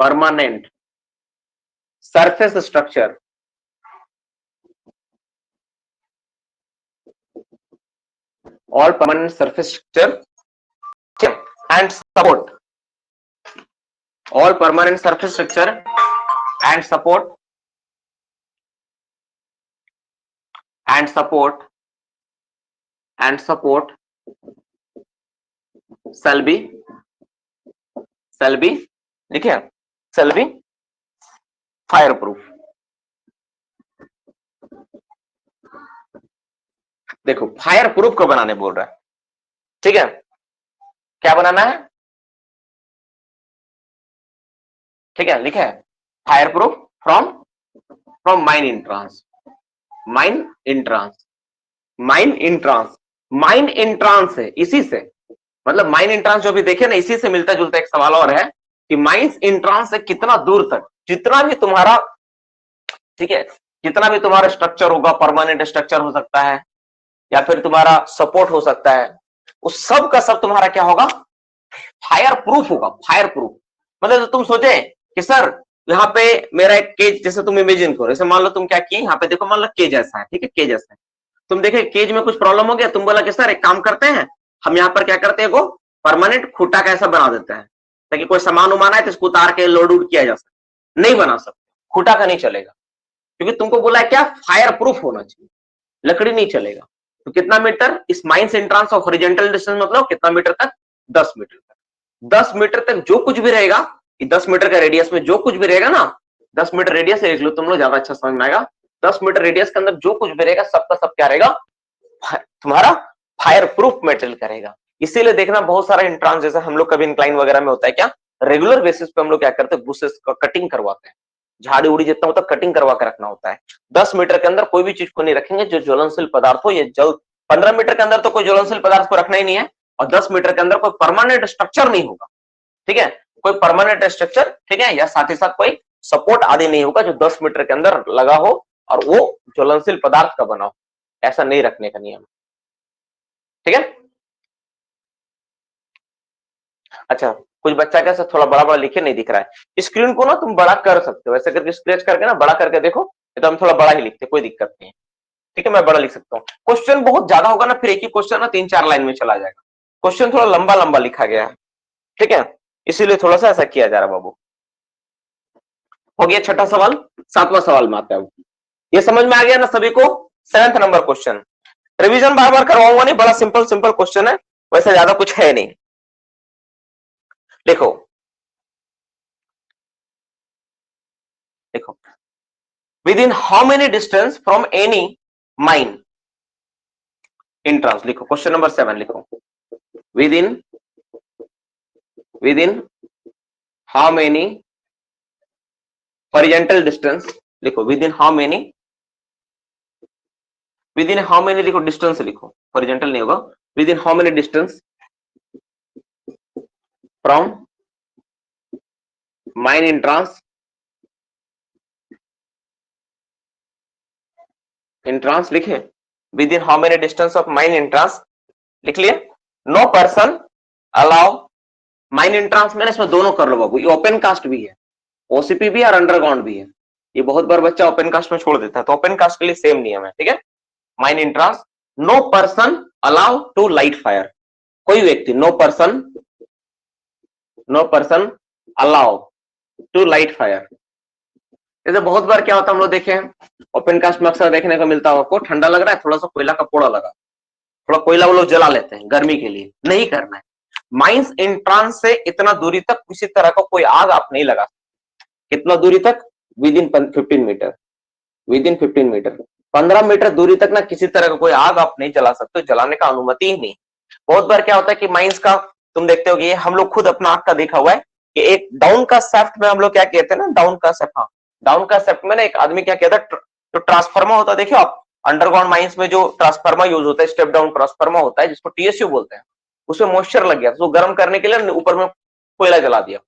permanent surface structure, all permanent surface structure and support, all permanent surface structure and support shall be देखिए shall be fire proof। देखो fire proof को बनाने बोल रहा है, ठीक है, क्या बनाना है, ठीक है, लिखा है fire proof from mine entrance, mine entrance है, इसी से मतलब माइन इंट्रांस जो भी देखे ना, इसी से मिलता जुलता एक सवाल और है कि माइंस इंट्रांस से कितना दूर तक, जितना भी तुम्हारा, ठीक है, जितना भी तुम्हारा स्ट्रक्चर होगा, परमानेंट स्ट्रक्चर हो सकता है या फिर तुम्हारा सपोर्ट हो सकता है, उस सब का सब तुम्हारा क्या होगा, फायर प्रूफ होगा। फायर प्रूफ मतलब तो तुम सोचे कि सर यहाँ पे मेरा एक केज, जैसे तुम इमेजिन करो, जैसे मान लो तुम क्या किए, यहाँ पे देखो मान लो केज ऐसा है, ठीक है, केज ऐसा है, तुम देखे केज में कुछ प्रॉब्लम हो गया, तुम बोला कि सर एक काम करते हैं, हम यहाँ पर क्या करते हैं, वो परमानेंट खूटा कैसा बना देते हैं, ताकि कोई सामान उमाना है तो इसको उतार के लोड उड किया जा सके। नहीं बना सकते, खूटा का नहीं चलेगा, क्योंकि तुमको बोला है क्या, फायर प्रूफ होना चाहिए, लकड़ी नहीं चलेगा। तो कितना मीटर, इस mines entrance of horizontal distance मतलब कितना मीटर तक, 10 मीटर तक। 10 मीटर तक जो कुछ भी रहेगा, 10 मीटर का रेडियस में जो कुछ भी रहेगा ना, 10 मीटर रेडियस देख लो तुम लोग, ज्यादा अच्छा समझ में आएगा। 10 मीटर रेडियस के अंदर जो कुछ भी रहेगा, सबका सब क्या रहेगा, तुम्हारा फायर प्रूफ मेटेरियल करेगा। इसीलिए देखना बहुत सारा इंट्रांस, जैसे हम लोग कभी इंक्लाइन वगैरह में होता है क्या, रेगुलर बेसिस पे हम लोग क्या करते हैं, बुशेस का कटिंग करवाते हैं, झाड़ी उड़ी जितना होता है कटिंग करवा के रखना होता है। 10 मीटर के अंदर कोई भी चीज को नहीं रखेंगे जो ज्वलनशील पदार्थ हो, ये जल 15 मीटर के अंदर तो कोई ज्वलनशील पदार्थ को रखना ही नहीं है, और 10 मीटर के अंदर कोई परमानेंट स्ट्रक्चर नहीं होगा, ठीक है, कोई परमानेंट स्ट्रक्चर, ठीक है, या साथ ही साथ कोई सपोर्ट आदि नहीं होगा जो 10 मीटर के अंदर लगा हो और वो ज्वलनशील पदार्थ का बना हो, ऐसा नहीं रखने का नियम, ठीक है। अच्छा, कुछ बच्चा कैसा थोड़ा बड़ा बड़ा लिखे नहीं दिख रहा है, स्क्रीन को ना तुम बड़ा कर सकते हो, ऐसे करके स्क्रैच करके ना बड़ा करके देखो, तो हम थोड़ा बड़ा ही लिखते, कोई दिक्कत नहीं है, ठीक है, मैं बड़ा लिख सकता हूँ। क्वेश्चन बहुत ज्यादा होगा ना, फिर एक ही क्वेश्चन ना 3-4 लाइन में चला जाएगा, क्वेश्चन थोड़ा लंबा लंबा लिखा गया है, ठीक है, इसीलिए थोड़ा सा ऐसा किया जा रहा है बाबू। हो गया छठा सवाल, 7वां सवाल में आता है, ये समझ में आ गया ना सभी को। 7th नंबर क्वेश्चन, रिवीजन बार बार करवाऊंगा नहीं, बड़ा सिंपल सिंपल क्वेश्चन है, वैसे ज्यादा कुछ है नहीं। देखो देखो, within how many distance from any mine, entrance लिखो। क्वेश्चन नंबर 7 लिखो, within how many horizontal distance, लिखो within how many, within how many लिखो, डिस्टेंस लिखो, हॉरिजॉन्टल नहीं होगा, within how many distance from mine entrance लिखे, within how many distance of mine entrance, लिख लिए। No person allow mine entrance, मैंने इसमें दोनों कर लो बाबू, ये ओपन कास्ट भी है, ओसीपी भी और अंडरग्राउंड भी है। ये बहुत बार बच्चा ओपन कास्ट में छोड़ देता है, तो ओपन कास्ट के लिए सेम नियम है, ठीक है। Mine entrance, no person allow to light fire, कोई व्यक्ति, no person allow to light fire. जैसे बहुत बार क्या होता है, हम लोग देखे हैं ओपन कास्ट में अक्सर देखने को मिलता है, आपको ठंडा लग रहा है, थोड़ा सा कोयला का पोड़ा लगा, थोड़ा कोयला वो लोग जला लेते हैं गर्मी के लिए, नहीं करना है। माइंस इंट्रांस से इतना दूरी तक किसी तरह का कोई आग आप नहीं लगा, कितना दूरी तक, within 15 metre, within 15 metre, 15 metre दूरी तक ना किसी तरह का कोई आग आप नहीं जला सकते, जलाने का अनुमति ही नहीं। बहुत बार क्या होता है कि माइंस का तुम देखते हो कि हम लोग खुद अपना आग का देखा हुआ है कि एक डाउन का सेफ्ट में हम लोग क्या कहते हैं ना, डाउन का सेफ्ट, हाँ डाउन का सेफ्ट में ना एक आदमी क्या कहता है, जो ट्रांसफार्मर होता है, देखियो आप अंडरग्राउंड माइंस में जो ट्रांसफार्मर यूज होता है, स्टेप डाउन ट्रांसफार्मर होता है जिसको टीएसयू बोलते हैं, उसमें मॉइस्चर लग गया तो गर्म करने के लिए ऊपर में कोयला जला दिया,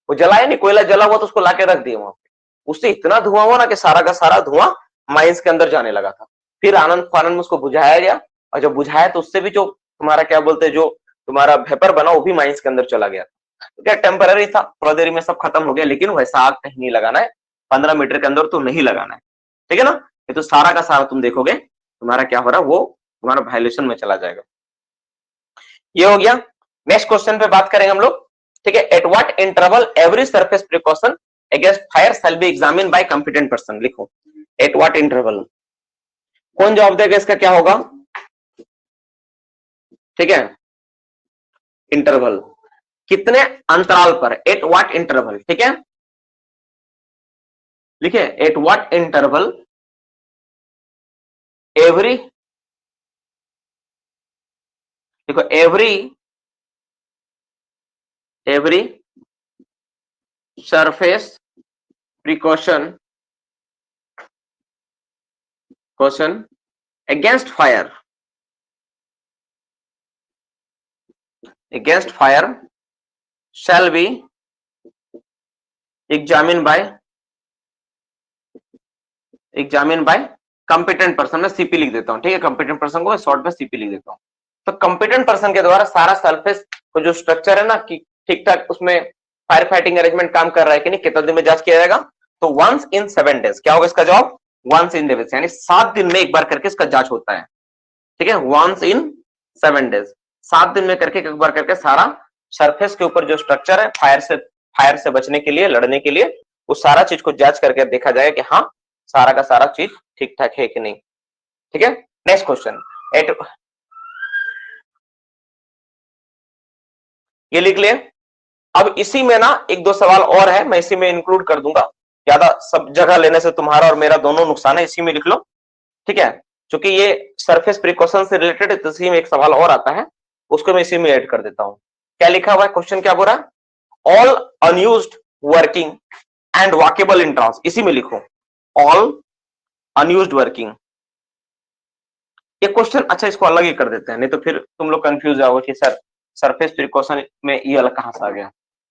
वो जलाया नहीं, कोयला जला हुआ तो उसको लाके रख दिया वहां पे, उससे इतना धुआं हुआ ना कि सारा का सारा धुआं माइंस के अंदर जाने लगा था। फिर आनंद फानंद में उसको बुझाया गया, और जब बुझाया तो उससे भी जो तुम्हारा क्या बोलते हैं, जो तुम्हारा वेपर बना वो भी माइंस के अंदर चला गया। तो क्या टेम्पररी था, थोड़ा देरी में सब खत्म हो गया, लेकिन वैसा आग कहीं नहीं लगाना है, 15 मीटर के अंदर तो नहीं लगाना है, ठीक है ना। ये तो सारा का सारा तुम देखोगे तुम्हारा क्या हो रहा है, वो तुम्हारा वायलेशन में चला जाएगा। ये हो गया। नेक्स्ट क्वेश्चन पे बात करेंगे हम लोग, ठीक है। Eight what interval every surface precaution against fire shell be examined bye competent person, लिखो एट व्हाट इंटरवल, कौन जवाब देगा इसका, क्या होगा, ठीक है। इंटरवल, कितने अंतराल पर, एट व्हाट इंटरवल, ठीक है, लिखिए एट व्हाट इंटरवल एवरी, देखो every surface precaution against fire shall be examined by competent person, मैं सीपी लिख देता हूं, ठीक है, competent person को मैं शॉर्ट में सीपी लिख देता हूं। तो competent person के द्वारा सारा सरफेस को जो स्ट्रक्चर है ना कि ठीक ठाक उसमें फायर फाइटिंग अरेंजमेंट काम कर रहा है कि नहीं, कितना दिन में जांच किया जाएगा, तो वंस इन 7 days, क्या होगा इसका जवाब, वंस इन डेज, यानी 7 दिन में एक बार करके इसका जांच होता है, ठीक है, वंस इन 7 days, 7 दिन में करके एक बार करके सारा सरफेस के ऊपर जो स्ट्रक्चर है फायर से बचने के लिए, लड़ने के लिए, उस सारा चीज को जांच करके देखा जाएगा कि हाँ सारा का सारा चीज ठीक ठाक है कि नहीं, ठीक है। नेक्स्ट क्वेश्चन, ये लिख लिए। अब इसी में ना एक दो सवाल और है, मैं इसी में इंक्लूड कर दूंगा, ज्यादा सब जगह लेने से तुम्हारा और मेरा दोनों नुकसान है, इसी में लिख लो, ठीक है। क्योंकि ये सरफेस प्रिकॉशन से रिलेटेड है, तो इसी में एक सवाल और आता है, उसको मैं इसी में ऐड कर देता हूं। क्या लिखा हुआ है, क्वेश्चन क्या बोल रहा है, all unused working and walkable entrance, इसी में लिखो ऑल अनयूज्ड वर्किंग। ये क्वेश्चन, अच्छा इसको अलग ही कर देते हैं, नहीं तो फिर तुम लोग कंफ्यूज जाओगे कि सर सरफेस प्रिकॉशन में ये अलग कहां से आ गया।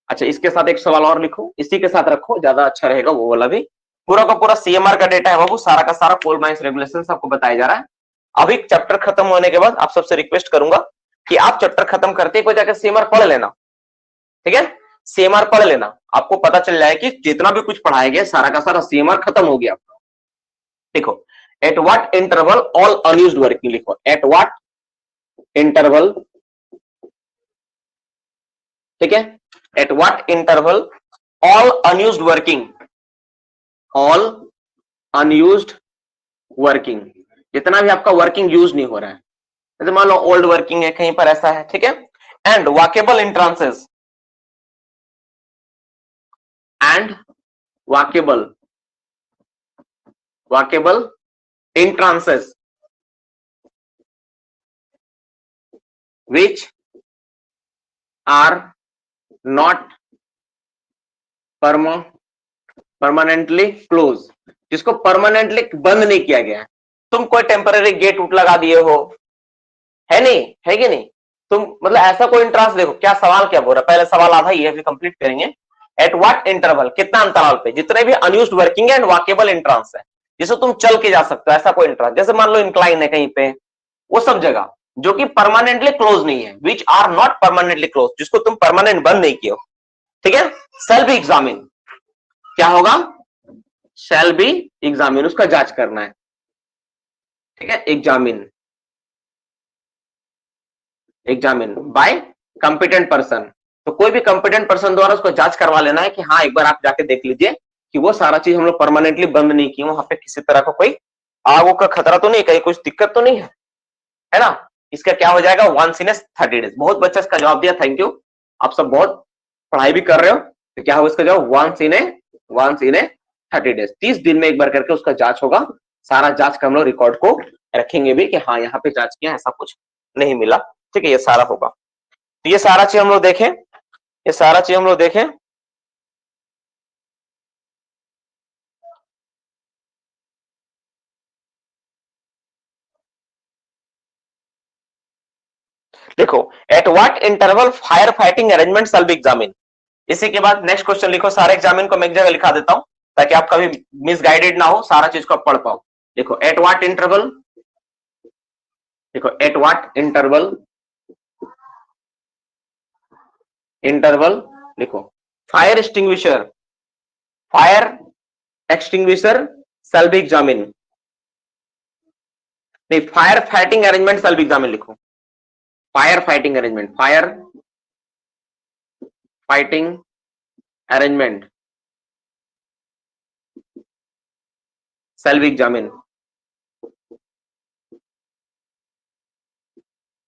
अच्छा इसके साथ एक सवाल और लिखो, इसी के साथ रखो, ज्यादा अच्छा रहेगा वो वाला भी। पूरा का पूरा सीएमआर का डेटा है बाबू, सारा का सारा कोल माइंस रेगुलेशन आपको बताया जा रहा है। अभी चैप्टर खत्म होने के बाद आप सबसे रिक्वेस्ट करूंगा कि आप चैप्टर खत्म करते ही जाकर सीएमआर पढ़ लेना, ठीक है, सीएमआर पढ़ लेना, आपको पता चल जाए कि जितना भी कुछ पढ़ाया गया सारा का सारा सीएमआर खत्म हो गया आपका। देखो at what interval all unused working, लिखो एट व्हाट इंटरवल, ठीक है, eight what interval all unused working, जितना भी आपका वर्किंग यूज नहीं हो रहा है, जैसे मान लो ओल्ड वर्किंग है कहीं पर ऐसा है, ठीक है, and walkable entrances and walkable entrances which are not permanently close, जिसको परमानेंटली बंद नहीं किया गया है। तुम कोई टेम्पररी गेट उट लगा दिए हो, है नहीं, है कि नहीं? तुम मतलब ऐसा कोई इंट्रांस, देखो क्या सवाल क्या बोल रहा है, पहले सवाल आधा ये भी कंप्लीट करेंगे। एट व्हाट इंटरवल, कितना अंतराल पे जितने भी unused working and walkable entrance है, जिससे तुम चल के जा सकते हो, ऐसा कोई इंट्रांस, जैसे मान लो इंक्लाइन है कहीं पे, वो सब जगह जो कि परमानेंटली क्लोज नहीं है, which are not permanently close, जिसको तुम परमानेंट बंद नहीं किए हो, ठीक है, शैल बी एग्जामिन, क्या होगा, शैल बी एग्जामिन, उसका जांच करना है, ठीक है, examine, examine by competent person. तो कोई भी कंपिटेंट पर्सन द्वारा उसको जांच करवा लेना है कि हाँ एक बार आप जाके देख लीजिए कि वो सारा चीज हम लोग परमानेंटली बंद नहीं की, वहां पे किसी तरह का कोई आग का खतरा तो नहीं, कहीं कुछ दिक्कत तो नहीं है ना। इसका क्या हो जाएगा, 1 इन 30 डेज। बहुत बच्चा इसका जवाब दिया, थैंक यू, आप सब बहुत पढ़ाई भी कर रहे हो। तो क्या होगा इसका जवाब, 1 इन 30 डेज, 30 दिन में एक बार करके उसका जांच होगा। सारा जांच का हम लोग रिकॉर्ड को रखेंगे भी कि हाँ यहाँ पे जांच किया, ऐसा कुछ नहीं मिला, ठीक है, ये सारा होगा। तो ये सारा चीज हम लोग देखें, ये सारा चीज हम लोग देखें। देखो, at what interval fire fighting arrangement shall be examine. इसी के बाद नेक्स्ट क्वेश्चन लिखो, सारे एग्जामिन को मैं एक जगह लिखा देता हूं ताकि आप कभी मिसगाइडेड ना हो, सारा चीज को आप पढ़ पाओ। देखो एट व्हाट इंटरवल, देखो एट व्हाट इंटरवल, इंटरवल लिखो, fire extinguisher, fire extinguisher shall be examine, नहीं fire fighting arrangement shall be examine लिखो, fire fighting arrangement, fire fighting arrangement shall be examine.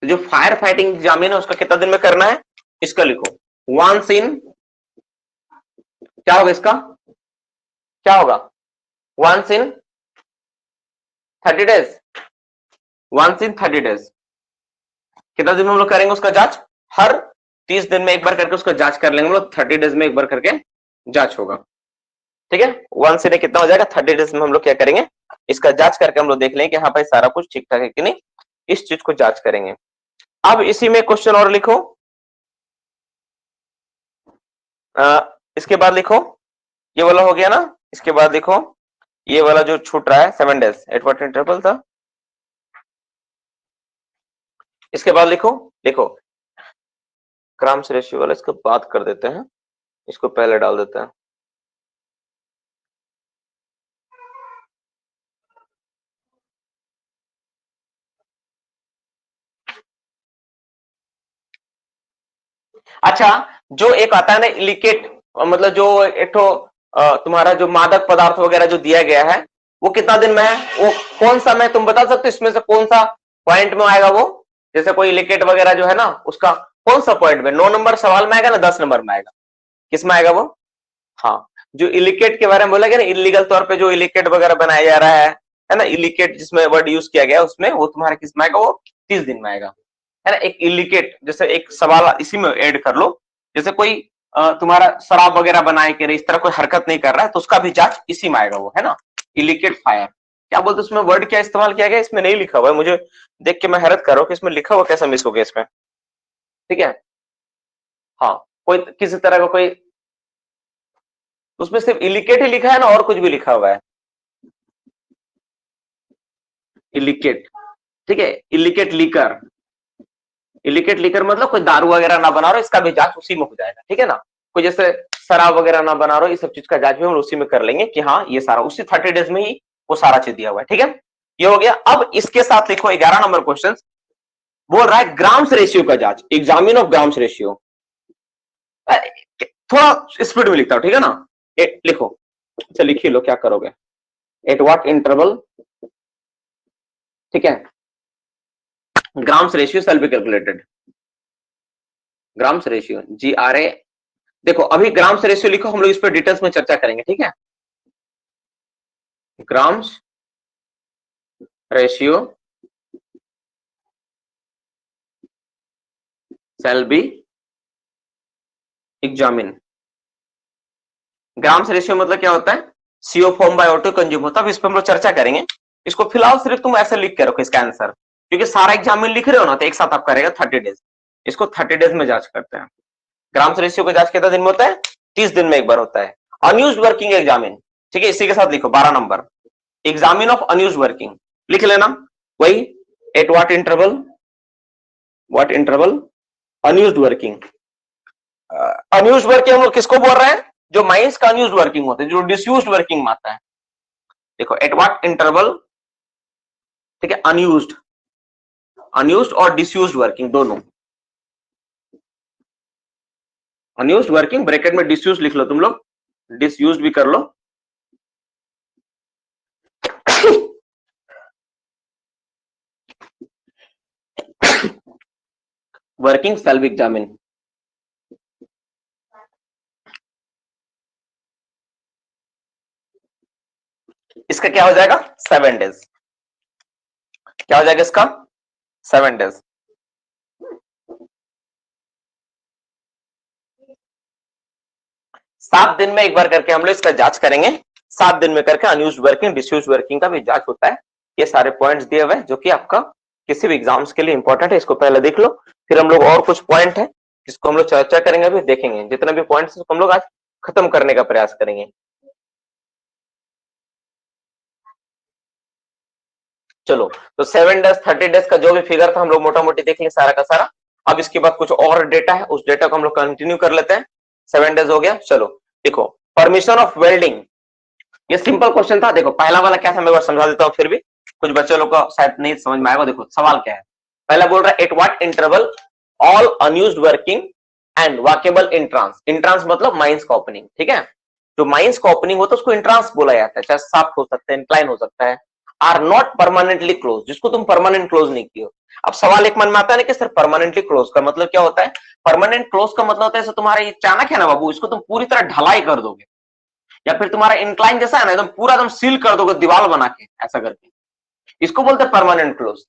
तो जो फायर फाइटिंग एग्जामिन है उसका कितना दिन में करना है, इसका लिखो, वंस इन, क्या होगा इसका, क्या होगा, once in 30 days, once in 30 days, कितना दिन में हम लोग करेंगे उसका जांच, हर 30 दिन में एक बार करके उसका जांच कर लेंगे हम लोग, 30 डेज में एक बार करके जांच होगा, ठीक है। वंस इन कितना हो जाएगा, 30 डेज में हम लोग क्या करेंगे, इसका जांच करके हम लोग देख लेंगे कि हाँ भाई सारा कुछ ठीक ठाक है कि नहीं, इस चीज को जांच करेंगे। अब इसी में क्वेश्चन और लिखो, इसके बाद लिखो, ये वाला हो गया ना, इसके बाद लिखो ये वाला जो छूट रहा है 7 डेज, एट व्हाट इंटरवल था, इसके बाद लिखो, लिखो ग्राम्स रेशियो वाला, इसको बात कर देते हैं, इसको पहले डाल देते हैं। अच्छा, जो एक आता है ना इलिकेट, मतलब जो एक तो तुम्हारा जो मादक पदार्थ वगैरह जो दिया गया है, वो कितना दिन में है, वो कौन सा, मैं तुम बता सकते हो इसमें से कौन सा पॉइंट में आएगा वो, जैसे कोई इलिकेट वगैरह जो है ना, उसका कौन सा पॉइंट में, 9 नंबर सवाल में आएगा ना 10 नंबर में आएगा, किस में आएगा वो, हाँ, जो इलिकेट के बारे में बोला गया ना, इलीगल तौर पे जो इलिकेट वगैरह बनाया जा रहा है ना, इलिकेट जिसमें वर्ड यूज किया गया उसमें, वो तुम्हारा किस में आएगा, वो 30 दिन में आएगा, है ना। एक इलिकेट, जैसे एक सवाल इसी में ऐड कर लो, जैसे कोई तुम्हारा शराब वगैरह बनाए के इस तरह कोई हरकत नहीं कर रहा है, तो उसका भी जांच इसी में आएगा वो, है ना, इलिकेट फायर, क्या बोलते उसमें वर्ड क्या इस्तेमाल किया गया, इसमें नहीं लिखा हुआ है, मुझे देख के मैं हैरत कर रहा हूँ कि इसमें लिखा हुआ कैसा मिस हो गया इसमें, ठीक है, हाँ, कोई किसी तरह का कोई, उसमें सिर्फ इलिकेट ही लिखा है ना, और कुछ भी लिखा हुआ है, इलिकेट, ठीक है, इलिकेट लीकर, इलिकेट लीकर मतलब कोई दारू वगैरह ना बना रहा, इसका भी जांच उसी में हो जाएगा, ठीक है ना, कोई जैसे शराब वगैरह ना बना रहा, इस सब चीज का जांच भी हम उसी में कर लेंगे कि हाँ ये सारा उसी 30 डेज में ही वो सारा चीज दिया हुआ है, ठीक है, ये हो गया। अब इसके साथ लिखो 11 नंबर क्वेश्चन, बोल रहा है ग्राम्स रेशियो का जांच, एग्जामिन ऑफ ग्राम्स रेशियो, थोड़ा स्पीड में लिखता हूं, ठीक है ना, लिखो, अच्छा लिखिए लो, क्या करोगे, एट व्हाट इंटरवल, ठीक है, grams ratio shall be calculated, grams ratio GRA, देखो अभी ग्राम्स रेशियो लिखो, हम लोग इस पर डिटेल्स में चर्चा करेंगे, ठीक है, grams ratio shall be examined। Grams ratio मतलब क्या होता है, CO form by O2 consume होता है। अब इस पर हम लोग चर्चा करेंगे। इसको फिलहाल सिर्फ तुम ऐसे लिख के रखो इसका आंसर, क्योंकि सारा एग्जाम में लिख रहे हो ना, तो एक साथ आप करेगा 30 डेज। इसको 30 डेज में जांच करते हैं। ग्राम्स रेशियो का जांच कितना दिन में होता है, 30 दिन में एक बार होता है। अनयूज्ड वर्किंग एग्जामिन, ठीक है, इसी के साथ लिखो 12 number, examine of unused working लिख लेना। वही eight what interval unused working. Unused working हम लोग किसको बोल रहे हैं, जो माइंस का अनयूज्ड वर्किंग होता है, जो डिसयूज्ड वर्किंग में आता है। देखो एट व्हाट इंटरवल, ठीक है, अनयूज्ड और डिसयूज्ड वर्किंग दोनों। अनयूज्ड वर्किंग ब्रैकेट में डिसयूज्ड लिख लो तुम लोग, डिसयूज्ड भी कर लो। Working shall be examined. इसका क्या हो जाएगा 7 डेज। क्या हो जाएगा इसका 7 डेज। सात दिन में एक बार करके हम लोग इसका जांच करेंगे। 7 दिन में करके अनयूज्ड वर्किंग डिसयूज्ड वर्किंग का भी जांच होता है। ये सारे पॉइंट्स दिए हुए हैं जो कि आपका किसी भी एग्जाम्स के लिए इंपॉर्टेंट है। इसको पहले देख लो, फिर हम लोग और कुछ पॉइंट है जिसको हम लोग चर्चा करेंगे, अभी देखेंगे। जितने भी पॉइंट्स हम लोग आज खत्म करने का प्रयास करेंगे। चलो, तो 7 डेज 30 डेज का जो भी फिगर था हम लोग मोटा मोटी देखेंगे सारा का सारा। अब इसके बाद कुछ और डेटा है, उस डेटा को हम लोग कंटिन्यू कर लेते हैं। 7 डेज हो गया। चलो देखो, परमिशन ऑफ वेल्डिंग, ये सिंपल क्वेश्चन था। देखो पहला वाला क्या था, मैं एक बार समझा देता हूँ, फिर भी कुछ बच्चे लोग को शायद नहीं समझ में आएगा। देखो सवाल क्या है, पहला बोल रहा है eight what interval all unused working and workable entrance. Entrance मतलब माइंस का ओपनिंग, ठीक है। जो माइंस का ओपनिंग होता है उसको इंट्रांस बोला जाता है, चाहे साफ हो सकता है, इंक्लाइन हो सकता है। आर नॉट परमानेंटली क्लोज, जिसको तुम परमानेंट क्लोज नहीं किए हो। अब सवाल एक मन में आता है ना कि सर परमानेंटली क्लोज का मतलब क्या होता है। परमानेंट क्लोज का मतलब होता है तुम्हारा ये चाणक है ना बाबू, इसको तुम पूरी तरह ढलाई कर दोगे, या फिर तुम्हारा इंक्लाइन जैसा है ना, एकदम पूरा एकदम सील कर दोगे दीवार बना के ऐसा करके, इसको बोलते हैं परमानेंट क्लोज।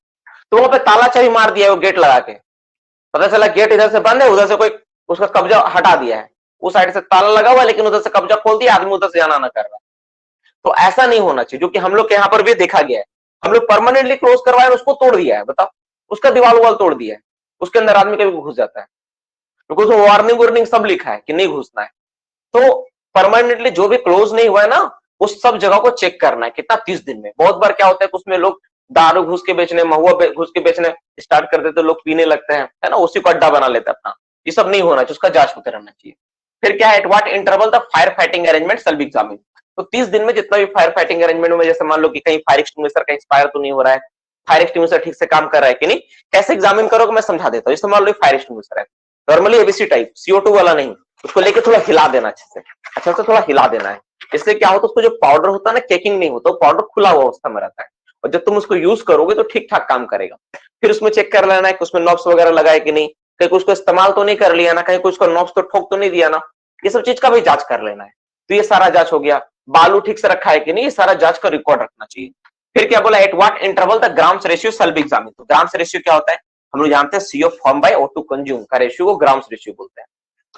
तो वहां पे ताला चाबी मार दिया है वो गेट लगा के, पता चला गेट इधर से बंद है, उधर से कोई उसका कब्जा हटा दिया है, उस साइड से ताला लगा हुआ है लेकिन उधर से कब्जा खोल दिया, आदमी उधर से जाना ना कर रहा। तो ऐसा नहीं होना चाहिए, जो कि हम लोग के यहाँ पर भी देखा गया है। हम लोग परमानेंटली क्लोज करवाए, उसको तोड़ दिया है, बताओ, उसका दीवार वाल तोड़ दिया है, उसके अंदर आदमी कभी घुस जाता है, क्योंकि उसमें वार्निंग वार्निंग सब लिखा है कि नहीं घुसना है। तो परमानेंटली जो भी क्लोज नहीं हुआ है ना, उस सब जगह को चेक करना है कितना 30 दिन में। बहुत बार क्या होता है कि उसमें लोग दारू घुस के बेचने, महुआ घुस के बेचने स्टार्ट कर देते, लोग पीने लगते हैं, है ना, उसी को अड्डा बना लेते हैं अपना। ये सब नहीं होना चाहिए, उसका जांच होते रहना चाहिए। फिर क्या है, eight what interval the fire fighting arrangement shall be examined. तो 30 दिन में जितना भी फायर फाइटिंग अरेंजमेंट में, जैसे मान लो कि कहीं फायर एक्सटिंग्विशर का एक्सपायर तो नहीं हो रहा है, फायर एक्सटिंग्विशर ठीक से काम कर रहा है कि नहीं, कैसे एग्जामिन करोगे मैं समझा देता हूँ। जैसे मान लो फायर एक्सटिंग्विशर है, नॉर्मली एबीसी टाइप, CO2 वाला नहीं, उसको लेके थोड़ा हिला देना अच्छे से, अच्छा से थोड़ा हिला देना है। इससे क्या होता है, उसको जो पाउडर होता है ना, केकिंग नहीं होता, पाउडर खुला हुआ अवस्था में रहता है, और जब तुम उसको यूज करोगे तो ठीक ठाक काम करेगा। फिर उसमें चेक कर लेना है कि उसमें नॉब्स वगैरह लगाए कि नहीं, कहीं उसको इस्तेमाल तो नहीं कर लिया ना, कहीं उसको नॉब्स तो ठोक तो नहीं दिया ना, ये सब चीज का भी जांच कर लेना है। तो ये सारा जांच हो गया। बालू ठीक से रखा है कि नहीं, ये सारा जांच का रिकॉर्ड रखना चाहिए। फिर क्या बोला, eight what interval the grams ratio shell be examined. तो ग्राम्स रेशियो क्या होता है, हम लोग जानते हैं CO form by O2 consume का रेशियो को ग्राम्स रेशियो बोलते हैं।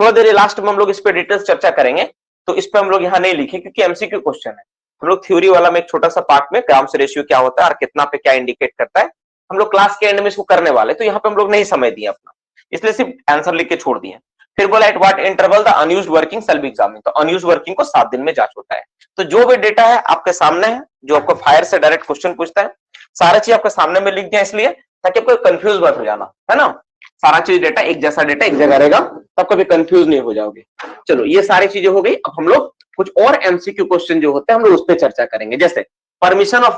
थोड़ा देर लास्ट में हम लोग इस पे डिटेल्स चर्चा करेंगे, तो इस पे हम लोग यहाँ नहीं लिखे क्योंकि MCQ क्वेश्चन है। हम लोग थ्योरी वाला में एक छोटा सा पार्ट में ग्राम्स रेशियो क्या होता है और कितना पे क्या इंडिकेट करता है, हम लोग क्लास के एंड में इसको करने वाले, तो यहाँ पे हम लोग नहीं समय दिए अपना, इसलिए सिर्फ आंसर लिख के छोड़ दिए। फिर बोला eight what interval the unused working shall be examined. तो अनयूज्ड वर्किंग को 7 दिन में जांच होता है। तो जो भी डेटा है आपके सामने है, जो आपको फायर से डायरेक्ट क्वेश्चन पूछता है, सारा चीज आपके सामने में लिख दिया इसलिए ताकि आपको कंफ्यूज मत हो जाना, है ना। सारा चीज डेटा एक जैसा डेटा एक जगह रहेगा, तब कभी कंफ्यूज नहीं हो जाओगे। चलो ये सारी चीजें हो गई। अब हम लोग कुछ और MCQ क्वेश्चन जो होते हैं हम लोग उस पर चर्चा करेंगे। जैसे परमिशन ऑफ